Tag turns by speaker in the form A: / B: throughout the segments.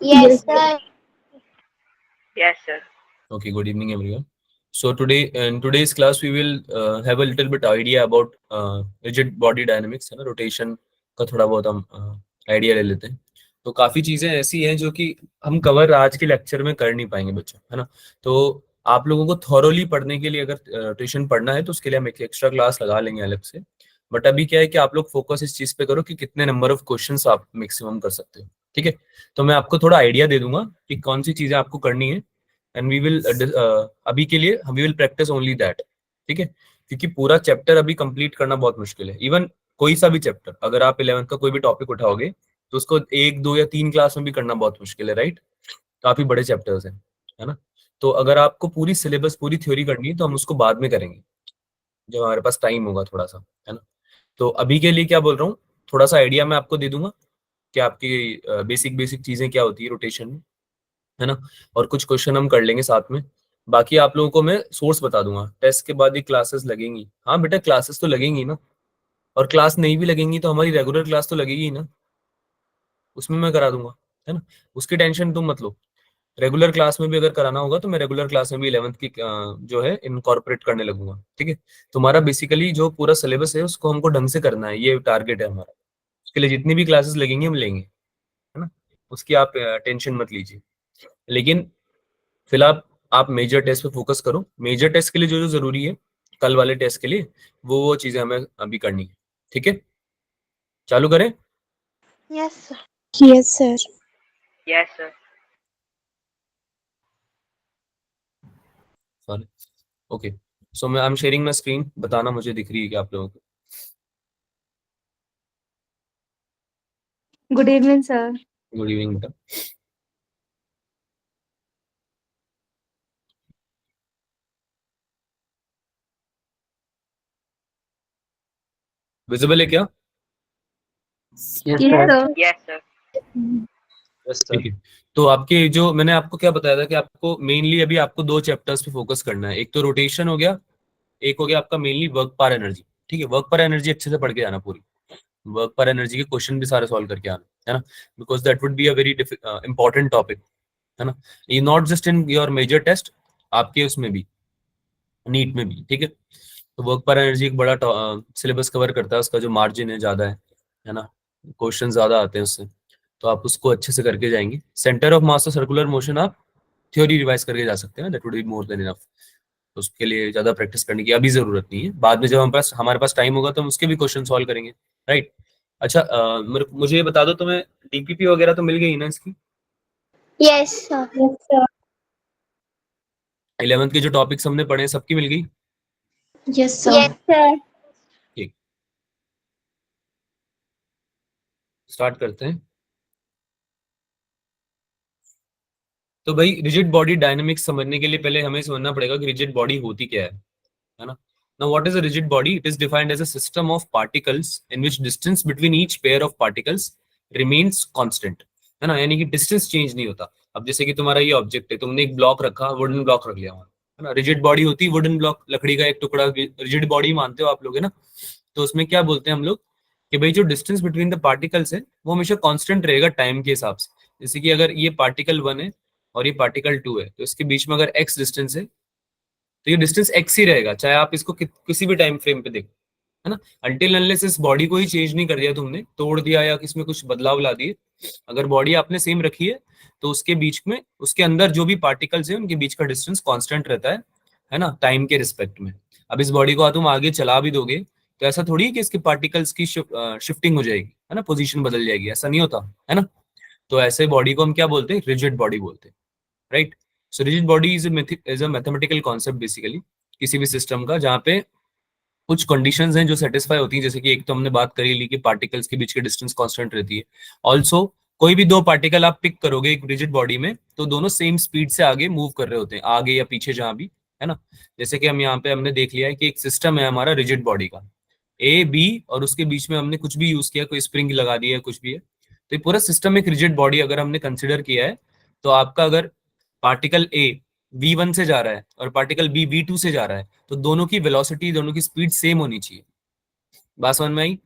A: Yes, sir.
B: Yes, sir.
C: Okay, good evening, everyone. So today, in today's class, we will have a little bit idea about rigid body dynamics, है ना, rotation का थोड़ा बहुत हम idea ले लेते हैं. तो काफी चीजें ऐसी हैं जो कि हम कवर आज के लेक्चर में कर नहीं पाएंगे बच्चों, है ना. तो आप लोगों को थॉरोली पढ़ने के लिए अगर रोटेशन पढ़ना है तो उसके लिए हम एक एक्स्ट्रा क्लास लगा लेंगे अलग से. बट अभी क्या है कि आप लोग फोकस इस चीज पे करो कि कितने नंबर ऑफ क्वेश्चंस आप मैक्सिमम कर सकते हो. ठीक है. तो मैं आपको थोड़ा आइडिया दे दूंगा कि कौन सी चीजें आपको करनी है. एंड वी विल अभी के लिए we will practice only that. ठीक है. क्योंकि पूरा चैप्टर अभी कंप्लीट करना बहुत मुश्किल है. इवन कोई सा भी चैप्टर अगर आप 11th का कोई भी टॉपिक उठाओगे तो उसको 1 2 या 3 क्लास में भी करना बहुत मुश्किल है. राइट. काफी बड़े चैप्टर्स हैं, है ना. तो अगर आपको पूरी सिलेबस पूरी थ्योरी करनी है तो हम उसको बाद में करेंगे जब हमारे पास टाइम होगा थोड़ा सा, है ना. तो अभी के लिए क्या बोल रहा हूँ, थोड़ा सा आइडिया मैं आपको दे दूंगा कि आपकी बेसिक बेसिक चीजें क्या होती है रोटेशन में, है ना. और कुछ क्वेश्चन हम कर लेंगे साथ में. बाकी आप लोगों को मैं सोर्स बता दूंगा. टेस्ट के बाद ही क्लासेस लगेंगी. हाँ बेटा, क्लासेस तो लगेंगी ना. और क्लास नहीं भी लगेंगी तो हमारी रेगुलर क्लास तो लगेगी ही ना, उसमें मैं करा दूंगा, है ना. उसकी टेंशन तुम मत लो. रेगुलर क्लास में भी अगर कराना होगा तो मैं रेगुलर क्लास में भी 11th की जो है इनकॉर्पोरेट करने लगूंगा. ठीक है. तुम्हारा बेसिकली जो पूरा सिलेबस है उसको हमको ढंग से करना है, ये टारगेट है हमारा. उसके लिए जितनी भी क्लासेस लगेंगी हम लेंगे, है ना. उसकी आप टेंशन मत लीजिए. लेकिन फिलहाल आप मेजर टेस्ट पे फोकस करो. मेजर टेस्ट के लिए जो जो जरूरी है कल वाले टेस्ट के लिए वो चीजें हमें अभी करनी है. ठीक है. चालू करें.
A: Yes, sir.
D: Yes, sir.
B: Yes, sir.
C: Sorry. Okay. So मैं I am sharing my screen. बताना मुझे दिख रही है कि आप लोगों को.
D: Good evening, sir.
C: Good evening बेटा. विजिबल है क्या?
D: Yes,
A: Yes,
D: sir.
A: sir.
B: Yes, sir.
C: ठीक है. तो आपके जो मैंने आपको क्या बताया था कि आपको मेनली अभी आपको 2 चैप्टर्स पे फोकस करना है. एक तो रोटेशन हो गया, एक हो गया आपका मेनली वर्क पर एनर्जी. ठीक है. वर्क पर एनर्जी अच्छे से पढ़ के जाना पूरी. वर्क पर एनर्जी के क्वेश्चन भी सारे सॉल्व करके आना, है ना. Because that would be a very important topic, है ना. ये not just in your major test, आपके उसमें भी नीट में भी. ठीक है. तो वर्क पर एनर्जी एक बड़ा सिलेबस कवर करता है. उसका जो मार्जिन है ज्यादा है ना. क्वेश्चन ज्यादा आते हैं उससे. तो आप उसको अच्छे से करके जाएंगे. सेंटर ऑफ मास और सर्कुलर मोशन आप थ्योरी रिवाइज करके जा सकते हैं ना. That would be more than enough. तो उसके लिए ज्यादा प्रैक्टिस करने की अभी जरूरत नहीं है. बाद में जब हमारे पास टाइम होगा तो हम उसके भी क्वेश्चन सॉल्व करेंगे. राइट. अच्छा, मुझे ये बता दो, तुम्हें डीपीपी वगैरह तो मिल गई ना इसकी?
A: Yes, sir.
D: Yes, sir.
C: 11th के जो टॉपिक्स हमने पढ़े हैं सबकी मिल गई?
D: Yes, sir.
A: Yes, sir.
C: ठीक. स्टार्ट करते हैं. तो भाई रिजिड बॉडी डायनेमिक्स समझने के लिए पहले हमें समझना पड़ेगा कि रिजिड बॉडी होती क्या है ना. Now, what is a rigid body? It is defined as a system of particles in which distance between each pair of particles remains constant. है ना. यानी कि डिस्टेंस चेंज नहीं होता. अब जैसे कि तुम्हारा ये ऑब्जेक्ट है, तुमने एक ब्लॉक रखा, वुडन ब्लॉक रख लिया वहां, है ना. रिजिड बॉडी होती है वुडन ब्लॉक, लकड़ी का एक टुकड़ा. रिजिड बॉडी मानते हो आप लोग, है ना. तो उसमें क्या बोलते हैं हम लोग कि भाई जो डिस्टेंस बिटवीन द पार्टिकल्स है वो हमेशा कांस्टेंट रहेगा टाइम के हिसाब से. जैसे कि अगर ये पार्टिकल 1 है और ये पार्टिकल 2 है तो इसके बीच में अगर x डिस्टेंस है तो ये डिस्टेंस x ही रहेगा, चाहे आप इसको किसी भी टाइम फ्रेम पे देखो, है ना. अनटिल अनलेस इस बॉडी को ही चेंज नहीं कर दिया तुमने, तोड़ दिया या इसमें कुछ बदलाव ला दिए. अगर बॉडी आपने सेम रखी है तो उसके बीच में, उसके अंदर जो भी पार्टिकल्स है उनके बीच का डिस्टेंस कांस्टेंट रहता है ना, टाइम के रिस्पेक्ट में. अब इस बॉडी को तुम आगे चला भी दोगे तो ऐसा थोड़ी है कि इसके पार्टिकल्स की शिफ्टिंग हो जाएगी, है ना, पोजीशन बदल जाएगी, ऐसा नहीं होता, है ना. तो ऐसे बॉडी को हम क्या बोलते हैं? रिजिड बॉडी बोलते हैं. Right. So rigid body is a mathematical concept basically किसी भी सिस्टम का जहाँ पे कुछ कंडीशंस हैं जो सेटिस्फाई होती हैं. जैसे कि एक तो हमने बात करी ली कि पार्टिकल्स के बीच की डिस्टेंस कांस्टेंट रहती है. ऑल्सो कोई भी 2 पार्टिकल आप पिक करोगे एक रिजिड बॉडी में तो दोनों सेम स्पीड से आगे मूव कर रहे होते हैं, आगे या पीछे जहां भी, है ना. जैसे कि हम यहाँ पे हमने देख लिया है कि एक सिस्टम है हमारा रिजिड बॉडी का, ए बी, और उसके बीच में हमने कुछ भी यूज किया, कोई स्प्रिंग लगा दी है, कुछ भी है. तो ये पूरा सिस्टम एक रिजिड बॉडी अगर हमने कंसिडर किया है तो आपका अगर पार्टिकल ए v1 से जा रहा है और पार्टिकल बी v2 से जा रहा है तो दोनों की वेलोसिटी, दोनों की स्पीड सेम होनी चाहिए. बात समझ में आई?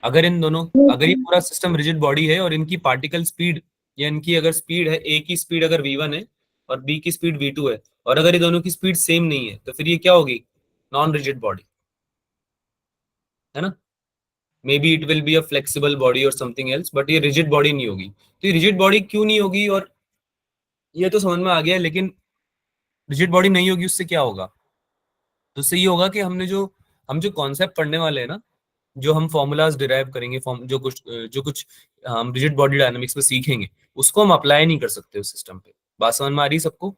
C: अगर इन दोनों, अगर ये पूरा सिस्टम रिजिड बॉडी है और इनकी पार्टिकल स्पीड यानी कि अगर स्पीड है, ए की स्पीड अगर v1 है और बी की स्पीड v2 है, और अगर ये दोनों की स्पीड सेम नहीं है, तो फिर ये क्या होगी? नॉन रिजिड बॉडी, है ना? May be it will be a flexible body और समथिंग एल्स, बट ये रिजिड बॉडी नहीं होगी। तो ये रिजिड बॉडी क्यों नहीं होगी, और ये तो समझ में आ गया, लेकिन रिजिड बॉडी नहीं होगी उससे क्या होगा? तो उससे ये होगा कि हम जो कॉन्सेप्ट पढ़ने वाले हैं ना, जो हम फॉर्मूलाज डिराइव करेंगे, जो कुछ हम रिजिड बॉडी डायनामिक्स में सीखेंगे, उसको हम अप्लाई नहीं कर सकते उस सिस्टम पे। बात समझ में आ रही है सबको?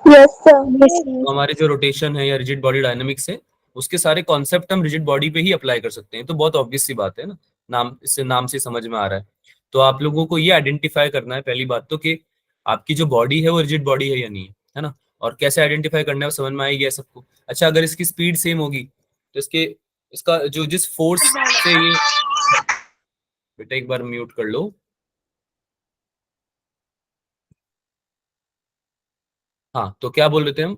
A: Yes, sir.
D: Yes,
C: तो
D: sir.
C: हमारे जो रोटेशन है या रिजिड बॉडी डायनामिक्स है, उसके सारे कॉन्सेप्ट हम रिजिड बॉडी पे ही अप्लाई कर सकते हैं। तो बहुत ऑब्वियस सी बात है ना, नाम से समझ में आ रहा है। तो आप लोगों को ये आइडेंटिफाई करना है पहली बात तो, कि आपकी जो बॉडी है वो रिजिड बॉडी है या नहीं है ना? और कैसे आइडेंटिफाई करना है वो समझ में आ ही गया सबको। अच्छा, अगर इसकी स्पीड सेम होगी तो इसका जो जिस फोर्स से ये, बेटा एक बार म्यूट कर लो। हाँ, तो क्या बोल रहे थे हम,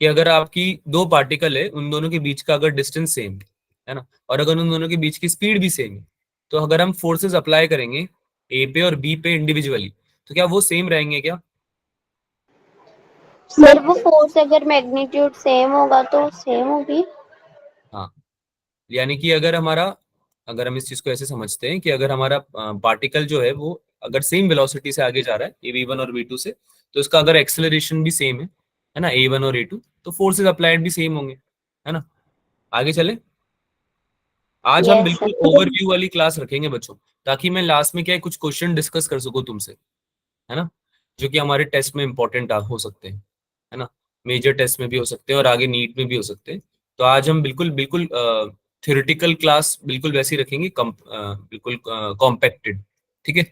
C: कि अगर आपकी दो पार्टिकल है, उन दोनों के बीच का अगर डिस्टेंस सेम है ना, और अगर उन दोनों के बीच की स्पीड भी सेम है, तो अगर हम फोर्सेस अप्लाई करेंगे ए पे और बी पे इंडिविजुअली, तो क्या वो सेम रहेंगे क्या?
A: सर वो फोर्स अगर मैग्नीट्यूड सेम होगा तो सेम होगी।
C: हाँ, यानी कि अगर हम इस चीज को ऐसे समझते हैं कि अगर हमारा पार्टिकल जो है वो अगर सेम वेलोसिटी से आगे जा रहा है, ए v1 और v2 से, तो इसका अगर एक्सेलरेशन भी सेम है ना, a1 और a2, तो फोर्सेस अप्लाइड भी सेम होंगे, है ना? आगे चले। आज हम
A: यस
C: बिल्कुल
A: सर।
C: ओवरव्यू वाली क्लास रखेंगे बच्चों, ताकि मैं लास्ट में क्या है, कुछ क्वेश्चन डिस्कस कर सकूं तुमसे, है ना, जो कि हमारे टेस्ट में इंपॉर्टेंट हो सकते हैं, है ना, मेजर टेस्ट में भी हो सकते हैं और आगे नीट में भी हो सकते हैं। तो आज हम बिल्कुल बिल्कुल थ्योरेटिकल क्लास बिल्कुल वैसी रखेंगे, बिल्कुल कॉम्पैक्टेड, ठीक है?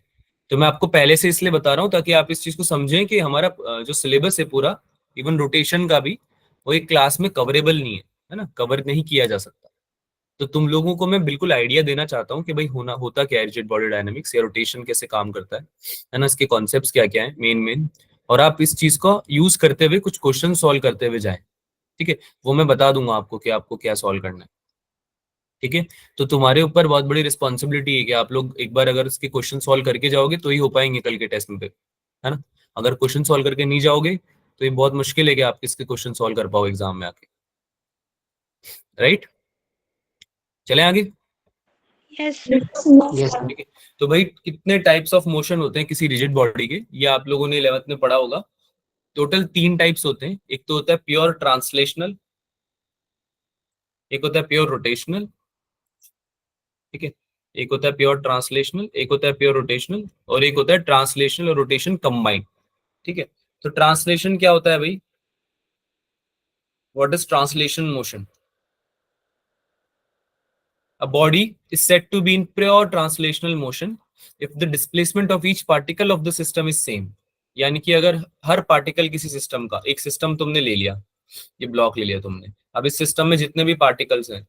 C: तो मैं आपको पहले से इसलिए बता रहा हूँ ताकि आप इस चीज को समझें कि हमारा जो सिलेबस है पूरा, इवन रोटेशन का भी, वो एक क्लास में कवरेबल नहीं है ना, कवर नहीं किया जा सकता। तो तुम लोगों को मैं बिल्कुल आइडिया देना चाहता हूँ कि भाई होता क्या है रिजिड बॉडी डायनामिक्स, या रोटेशन कैसे काम करता है ना, इसके कॉन्सेप्ट्स क्या क्या है मेन मेन, और आप इस चीज को यूज करते हुए कुछ क्वेश्चन सॉल्व करते हुए जाएं, ठीक है? वो मैं बता दूंगा आपको कि आपको क्या सॉल्व करना है, ठीक है? तो तुम्हारे ऊपर बहुत बड़ी रिस्पॉन्सिबिलिटी है कि आप लोग एक बार अगर इसके क्वेश्चन सॉल्व करके जाओगे तो ही हो पाएंगे कल के टेस्ट में पे, है ना? अगर क्वेश्चन सॉल्व करके नहीं जाओगे तो ये बहुत मुश्किल है कि आप इसके क्वेश्चन सॉल्व कर पाओ एग्जाम में आके, राइट? चलें आगे।
A: Yes sir.
D: Yes.
C: ठीक है, तो भाई कितने टाइप्स ऑफ मोशन होते हैं किसी रिजिड बॉडी के, ये आप लोगों ने 11th में पढ़ा होगा। टोटल 3 टाइप्स होते हैं, एक तो होता है प्योर ट्रांसलेशनल, एक होता है प्योर रोटेशनल, ठीक है? एक होता है प्योर ट्रांसलेशनल, एक होता है प्योर रोटेशनल, और एक होता है ट्रांसलेशनल और रोटेशन कंबाइंड, ठीक है? तो ट्रांसलेशन क्या होता है भाई? What is translation motion? A body is said to be in pure translational motion if the displacement of each particle of the system is same. यानी कि अगर हर पार्टिकल किसी सिस्टम का, एक सिस्टम तुमने ले लिया, ये ब्लॉक ले लिया तुमने, अब इस सिस्टम में जितने भी पार्टिकल्स हैं,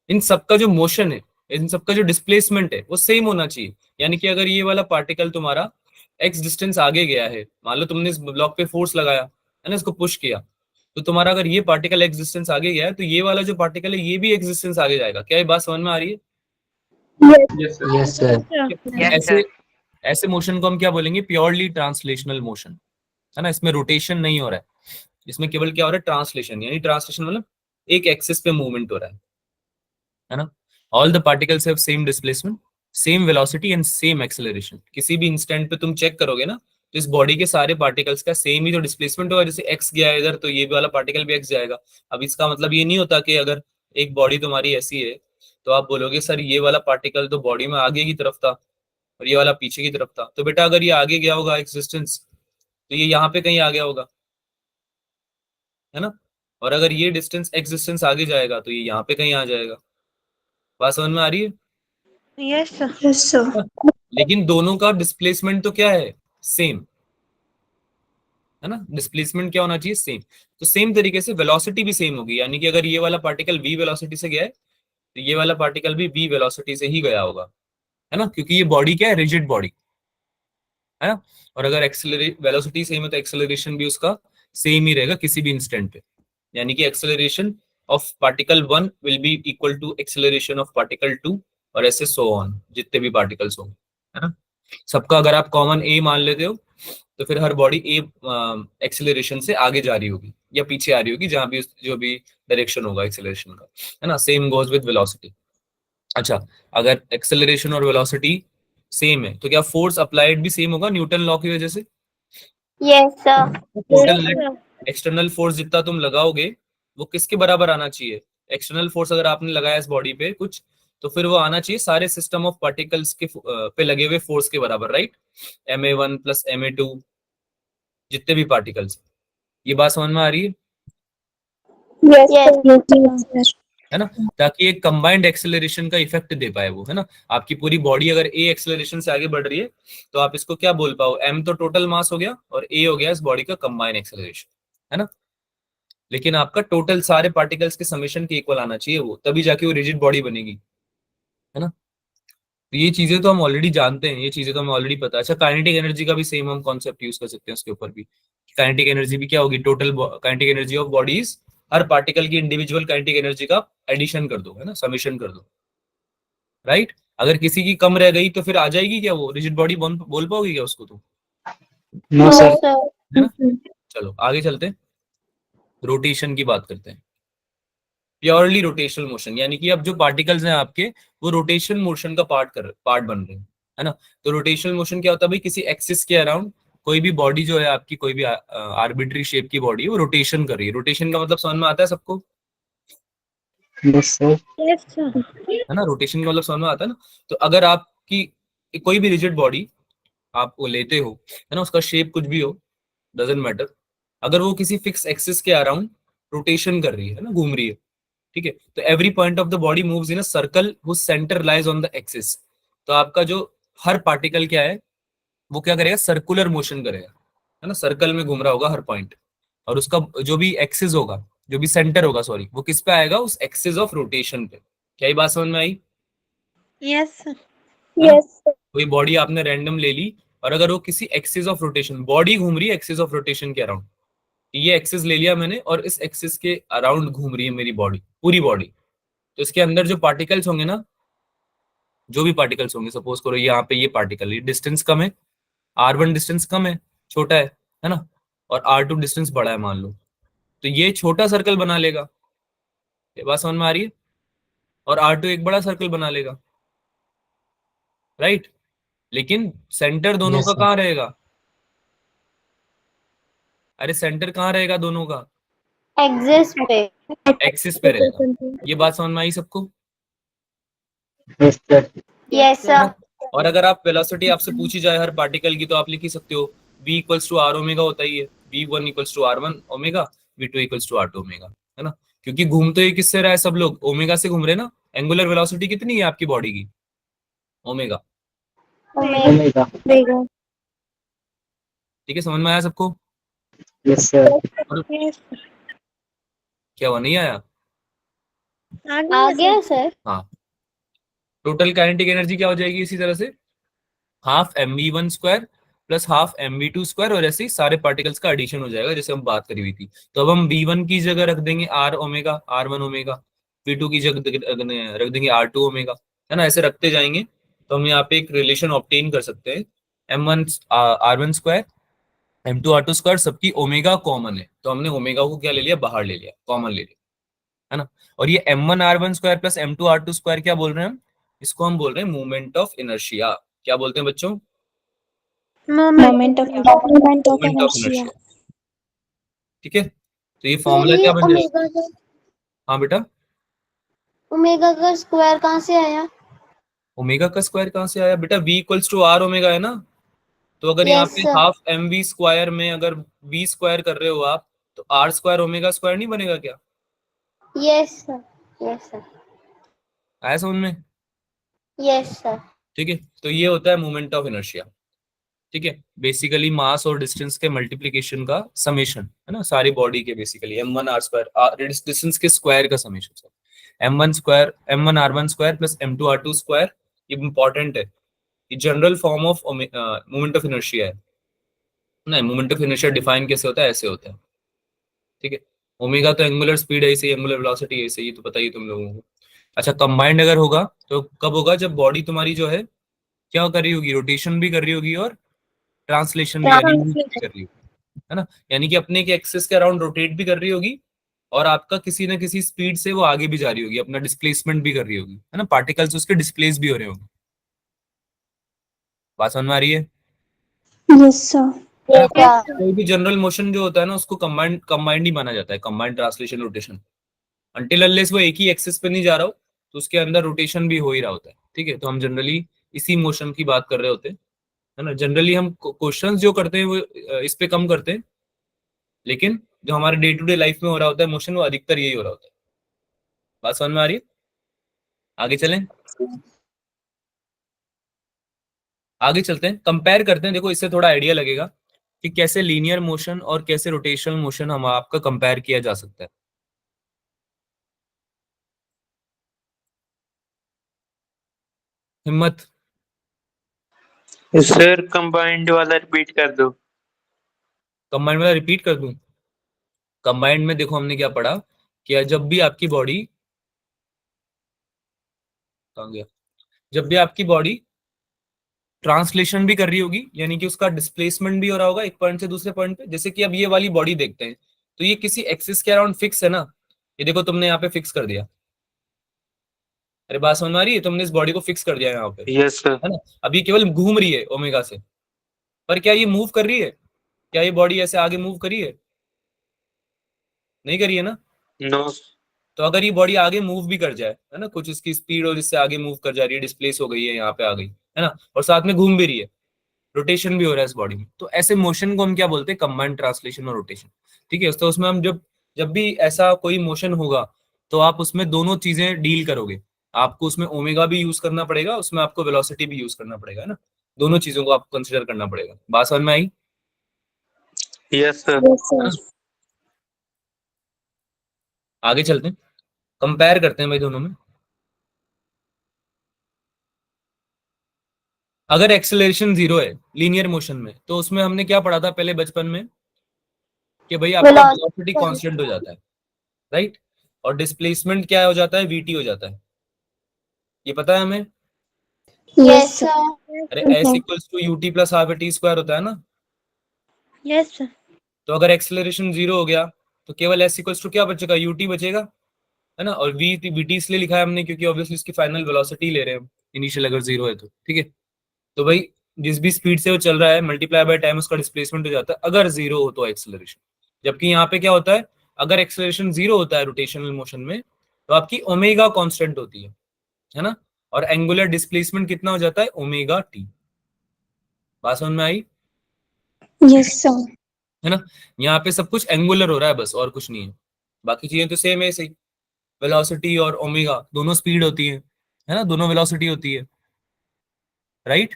C: इन सबका जो मोशन है, इन सबका जो डिस्प्लेसमेंट है वो सेम होना चाहिए। यानी कि अगर ये वाला पार्टिकल तुम्हारा एक्स डिस्टेंस आगे गया है, मान लो तुमने इस ब्लॉक पे फोर्स लगाया है ना, इसको पुश किया, तो तुम्हारा अगर ये पार्टिकल एक्स डिस्टेंस आगे गया है, तो ये वाला जो पार्टिकल है ये भी एक्स डिस्टेंस आगे जाएगा। क्या ये बात समझ में आ रही है?
D: Yes, sir.
B: Yes,
C: ऐसे
B: sir.
C: ऐसे मोशन को हम क्या बोलेंगे? प्योरली ट्रांसलेशनल मोशन, है ना? इसमें रोटेशन नहीं हो रहा है, इसमें केवल क्या हो रहा है? ट्रांसलेशन। यानी ट्रांसलेशन मतलब एक एक्सिस पे मूवमेंट हो रहा है ना? All the particles have same displacement, same velocity and same acceleration. किसी भी इंस्टेंट पे तुम चेक करोगे ना, तो इस बॉडी के सारे पार्टिकल्स का सेम ही जो डिस्प्लेसमेंट होगा, जैसे एक्स गया है इधर तो ये वाला पार्टिकल भी एक्स जाएगा। अब इसका मतलब ये नहीं होता कि अगर एक बॉडी तुम्हारी ऐसी है तो आप बोलोगे सर ये वाला पार्टिकल तो बॉडी में आगे की तरफ था और ये वाला पीछे की तरफ था। तो बेटा अगर ये आगे गया होगा एक्स डिस्टेंस, तो ये यहाँ पे कहीं आ गया होगा, है ना? और अगर ये डिस्टेंस एक्स डिस्टेंस आगे जाएगा तो ये यहाँ पे कहीं आ जाएगा। बात समझ में आ रही है?
A: Yes sir.
D: Yes, sir.
C: लेकिन दोनों का डिस्प्लेसमेंट तो क्या है? सेम, है ना? डिस्प्लेसमेंट क्या होना चाहिए? सेम। तो सेम तरीके से वेलोसिटी भी सेम होगी, यानी कि अगर ये वाला पार्टिकल v वेलोसिटी से गया है तो ये वाला पार्टिकल भी v वेलोसिटी से ही गया होगा, है ना? क्योंकि ये बॉडी क्या है? रिजिड बॉडी, है ना? और अगर एक्सेलरेट वेलोसिटी सेम है तो एक्सेलरेशन भी उसका सेम ही रहेगा किसी भी इंस्टेंट पे। यानी कि acceleration of particle 1 will be equal to acceleration of particle 2, और ऐसे सो ऑन जितने भी पार्टिकल्स होंगे, है ना। सबका अगर आप कॉमन ए मान लेते हो तो फिर हर बॉडी ए एक्सेलरेशन से आगे जा रही होगी या पीछे आ रही होगी, जहां भी जो भी डायरेक्शन होगा एक्सेलरेशन का, है ना। Same goes with velocity. अच्छा, अगर एक्सेलरेशन और वेलोसिटी सेम है तो क्या फोर्स अप्लाइड भी सेम होगा न्यूटन लॉ की वजह से?
A: Yes sir.
C: Total net external force जितना तुम लगाओगे वो किसके बराबर आना चाहिए? एक्सटर्नल फोर्स अगर आपने लगाया इस बॉडी पे कुछ, तो फिर वो आना चाहिए सारे सिस्टम ऑफ पार्टिकल्स के पे लगे हुए फोर्स के बराबर, राइट। ma1 प्लस ma2 जितने भी पार्टिकल्स। ये बात समझ में आ रही है?
A: यस
C: है ना, ताकि एक कंबाइंड एक्सेलरेशन का इफेक्ट दे पाए वो, है ना। आपकी पूरी बॉडी अगर ए एक्सेलरेशन से आगे बढ़ रही है तो आप इसको क्या बोल पाओ, एम तो टोटल मास हो गया और ए हो गया इस बॉडी का कंबाइंड एक्सेलरेशन, है ना। लेकिन आपका टोटल सारे पार्टिकल्स के समेशन के इक्वल आना चाहिए वो, तभी जाके वो रिजिड बॉडी बनेगी, है ना। तो ये चीजें तो हम ऑलरेडी जानते हैं, ये चीजें तो हमें ऑलरेडी पता है। अच्छा, काइनेटिक एनर्जी का भी सेम हम कॉन्सेप्ट यूज कर सकते हैं उसके ऊपर भी। काइनेटिक एनर्जी भी क्या होगी, total kinetic energy of bodies, her particle की इंडिविजुअल काइनेटिक एनर्जी का एडिशन कर दो, है ना, समेशन कर दो, राइट। अगर किसी की कम रह गई तो फिर आ जाएगी क्या वो रिजिड बॉडी, बोल पाओगे क्या उसको तुम?
D: No, sir.
C: है ना। चलो आगे चलते हैं, रोटेशन की बात करते हैं। प्योरली रोटेशनल मोशन, यानी कि अब जो पार्टिकल्स हैं आपके वो रोटेशन मोशन का पार्ट बन रहे हैं, है ना। तो रोटेशनल मोशन क्या होता है भाई, किसी एक्सिस के अराउंड कोई भी बॉडी जो है आपकी, कोई भी आर्बिट्री शेप की बॉडी है वो रोटेशन कर रही है। रोटेशन का मतलब समझ में आता है सबको?
D: Yes, sir.
C: है ना, रोटेशन का मतलब समझ में आता है ना। तो अगर आपकी कोई भी रिजिड बॉडी आप वो लेते हो, है ना, उसका शेप कुछ भी हो, डजेंट मैटर, अगर वो किसी फिक्स एक्सिस के अराउंड रोटेशन कर रही है ना, घूम रही है, ठीक है, तो every point of the body moves in a circle whose centre lies on the axis. तो आपका जो हर पार्टिकल क्या है वो क्या करेगा, सर्कुलर मोशन करेगा, है ना, सर्कल में घूम रहा होगा हर पॉइंट। और उसका जो भी एक्सिस होगा, जो भी सेंटर होगा सॉरी, वो किस पे आएगा, उस एक्सिस ऑफ रोटेशन पे। क्या ये बात समझ में आई?
E: यस
A: यस
C: कोई बॉडी आपने रैंडम ले ली और अगर वो किसी एक्सिस ऑफ रोटेशन, बॉडी घूम रही है एक्सिस ऑफ रोटेशन के अराउंड, ये एक्सिस ले लिया मैंने और इस एक्सिस के अराउंड घूम रही है मेरी बॉडी, पूरी बॉडी, तो इसके अंदर जो पार्टिकल्स होंगे ना, जो भी पार्टिकल्स होंगे, सपोज करो यहाँ पे ये पार्टिकल, ये डिस्टेंस कम है, r1 डिस्टेंस कम है, छोटा है ना, और r2 डिस्टेंस बड़ा है मान लो, तो ये छोटा सर्कल बना लेगा, ये बात समझ में आ रही है, और r2 एक बड़ा सर्कल बना लेगा, राइट। लेकिन सेंटर दोनों
D: Yes,
C: का
D: sir.
C: कहाँ रहेगा? अरे सेंटर कहाँ रहेगा दोनों का?
A: एक्सिस पे।
C: एक्सिस पे रहेगा। ये बात समझ में आई सबको?
D: Yes, sir.
A: यस
C: है ना?
A: सर।
C: और अगर आप वेलोसिटी आपसे पूछी जाए हर पार्टिकल की, तो आप लिख ही सकते हो v equals to r omega होता ही है, v1 equals to r1 omega, v2 equals to r2 omega, है ना। क्योंकि घूम तो ये किससे रहा है, सब लोग ओमेगा से घूम रहे हैं ना। एंगुलर वेलोसिटी कितनी है आपकी बॉडी की? Omega,
A: omega.
D: Omega.
C: ठीक है, समझ में आया सबको?
D: Yes, sir.
C: और
E: यस
C: क्या हुआ, नहीं आया?
A: आ गया सर।
C: हाँ, टोटल काइनेटिक एनर्जी क्या हो जाएगी इसी तरह से, half mv1 square plus half mv2 square, और ऐसे ही सारे पार्टिकल्स का एडिशन हो जाएगा जैसे हम बात करी हुई थी। तो अब हम v1 की जगह रख देंगे r omega, r1 omega, v2 की जगह रख देंगे r2 ओमेगा, है ना। ऐसे रखते जाएंगे तो हम यहाँ पे एक रिलेशन ऑब्टेन कर सकते हैं, m1 r1 square m2 r2 square, सबकी ओमेगा कॉमन है, तो हमने ओमेगा को क्या ले लिया, बाहर ले लिया, कॉमन ले लिया, है ना। और ये m1 r1 square plus m2 r2 square क्या बोल रहे हैं हम, इसको हम बोल रहे हैं मोमेंट ऑफ इनर्शिया। क्या बोलते हैं बच्चों?
E: Moment of
C: moment of inertia, ठीक है। तो ये फॉर्मूला क्या बन जाएगा?
A: ओमेगा का
C: हाँ बेटा,
A: ओमेगा का स्क्वायर कहाँ से आया?
C: ओमेगा का स्क्वायर कहाँ से आया बेटा, v equals to r omega है ना। तो अगर यहाँ
A: यस
C: पे
A: sir.
C: Half m v square में अगर v स्क्वायर कर रहे हो आप, तो आर स्क्वायर ओमेगा स्क्वायर नहीं बनेगा क्या?
A: Yes sir. Yes sir.
C: आया समझ में?
A: Yes sir.
C: ठीक है, तो ये होता है मोमेंट ऑफ इनर्शिया, ठीक है। बेसिकली मास और डिस्टेंस के मल्टीप्लीकेशन का समेशन, है ना, सारी बॉडी के basically m1 r square, distance के स्क्वायर का summation, m1 square, m1 r1 square plus m2 r2 square. ये इंपॉर्टेंट है, ये general form of moment of inertia है ना। मोमेंट ऑफ इनर्शिया डिफाइन कैसे होता है, ऐसे होता है, ठीक है। ओमेगा तो एंगुलर स्पीड है, ऐसे एंगुलर वेलोसिटी है, ऐसे, ये तो पता ही तुम लोगों को। अच्छा, कंबाइंड अगर होगा तो कब होगा? जब बॉडी तुम्हारी जो है क्या कर रही होगी, रोटेशन भी कर रही होगी और ट्रांसलेशन भी यानी move भी कर रही होगी, है ना। यानी कि अपने के एक्सिस के अराउंड रोटेट भी कर रही होगी और आपका किसी ना किसी स्पीड से वो आगे भी जा रही होगी, अपना डिस्प्लेसमेंट भी कर रही होगी, है ना। पार्टिकल्स उसके डिस्प्लेस भी हो रहे होंगे। बात समझ में आ रही है?
E: Yes sir.
C: है ना?
A: Yes, sir.
C: कोई भी जनरल मोशन जो होता है ना उसको कंबाइंड कंबाइंड ही माना जाता है, combined translation rotation. Until unless वो एक ही एक्सिस पे नहीं जा रहा हो तो उसके अंदर रोटेशन भी हो ही रहा होता है। ठीक है, तो हम जनरली इसी मोशन की बात कर रहे होते हैं, है ना। जनरली हम क्वेश्चंस जो करते हैं वो इस पे कम करते हैं, लेकिन जो हमारे डे टू डे लाइफ में हो रहा होता है मोशन, वो अधिकतर यही हो रहा होता है। बात समझ में आ रही है? आगे चलें, आगे चलते हैं, कंपेयर करते हैं। देखो इससे थोड़ा आइडिया लगेगा कि कैसे लीनियर मोशन और कैसे रोटेशनल मोशन हम आपका कंपेयर किया जा सकता है। हिम्मत?
F: सर कंबाइंड वाला रिपीट कर दो।
C: कंबाइंड वाला रिपीट कर दूं? कंबाइंड में देखो हमने क्या पढ़ा कि जब भी आपकी बॉडी, कहाँ गया, जब भी आपकी बॉडी ट्रांसलेशन भी कर रही होगी यानी कि उसका डिस्प्लेसमेंट भी हो रहा होगा एक पॉइंट से दूसरे पॉइंट पे। जैसे कि अब ये वाली बॉडी देखते हैं तो ये किसी एक्सिस के अराउंड फिक्स है ना। ये देखो तुमने यहाँ पे फिक्स कर दिया, अरे बात समझ में आ रही है? तुमने इस बॉडी को फिक्स कर दिया यहाँ पे,
F: यस सर।
C: है ना। अब ये केवल घूम रही है ओमेगा से, पर क्या ये मूव कर रही है? क्या ये बॉडी ऐसे आगे मूव करी है? नहीं करी है ना।
F: नो।
C: तो अगर ये बॉडी आगे मूव भी कर जाए, है ना, कुछ इसकी स्पीड और इससे आगे मूव कर जा रही है, डिस्प्लेस हो गई है, यहाँ पे आ गई, है ना, और साथ में घूम भी रही है, रोटेशन भी हो रहा है इस बॉडी में, तो ऐसे मोशन को हम क्या बोलते हैं? कंबाइंड ट्रांसलेशन और रोटेशन। ठीक है, तो उसमें हम जब जब भी ऐसा कोई मोशन होगा तो आप उसमें दोनों चीजें डील करोगे। आपको उसमें ओमेगा भी यूज करना पड़ेगा, उसमें आपको वेलोसिटी भी यूज करना पड़ेगा, है ना। दोनों चीजों को आपको कंसिडर करना पड़ेगा। बात समझ में आई?
F: Yes sir.
E: यस
C: है ना?
E: सर।
C: आगे चलते हैं, कंपेयर करते हैं भाई दोनों में। अगर एक्सेलरेशन जीरो है लीनियर मोशन में तो उसमें हमने क्या पढ़ा था पहले बचपन में कि भाई आपका वेलोसिटी
A: Velocity.
C: कांस्टेंट हो जाता है, राइट, और डिस्प्लेसमेंट क्या हो जाता है? वीटी हो जाता है। ये पता है हमें?
A: Yes, sir.
C: अरे s equals to u t plus half t square होता है ना।
E: Yes sir.
C: तो अगर एक्सेलरेशन जीरो हो गया तो केवल एस इक्वल्स टू क्या बचेगा? यूटी बचेगा, है ना। और वी वीटी इसलिए लिखा है हमने क्योंकि ऑब्वियसली इसकी फाइनल वेलोसिटी ले रहे हैं हम, इनिशियल अगर जीरो है तो। ठीक है, तो भाई जिस भी स्पीड से वो चल रहा है मल्टीप्लाई बाय टाइम उसका डिस्प्लेसमेंट हो जाता है अगर जीरो हो तो एक्सेलरेशन। जबकि यहाँ पे क्या होता है? अगर एक्सेलरेशन जीरो होता है रोटेशनल मोशन में तो आपकी ओमेगा कांस्टेंट होती है ना, और एंगुलर डिस्प्लेसमेंट कितना हो जाता है? Omega T. बात समझ में आई?
E: Yes sir.
C: है ना। यहाँ पे सब कुछ एंगुलर हो रहा है बस, और कुछ नहीं है। बाकी चीजें तो सेम है, सही। वेलोसिटी और ओमेगा दोनों स्पीड होती है ना, दोनों वेलोसिटी होती है, राइट।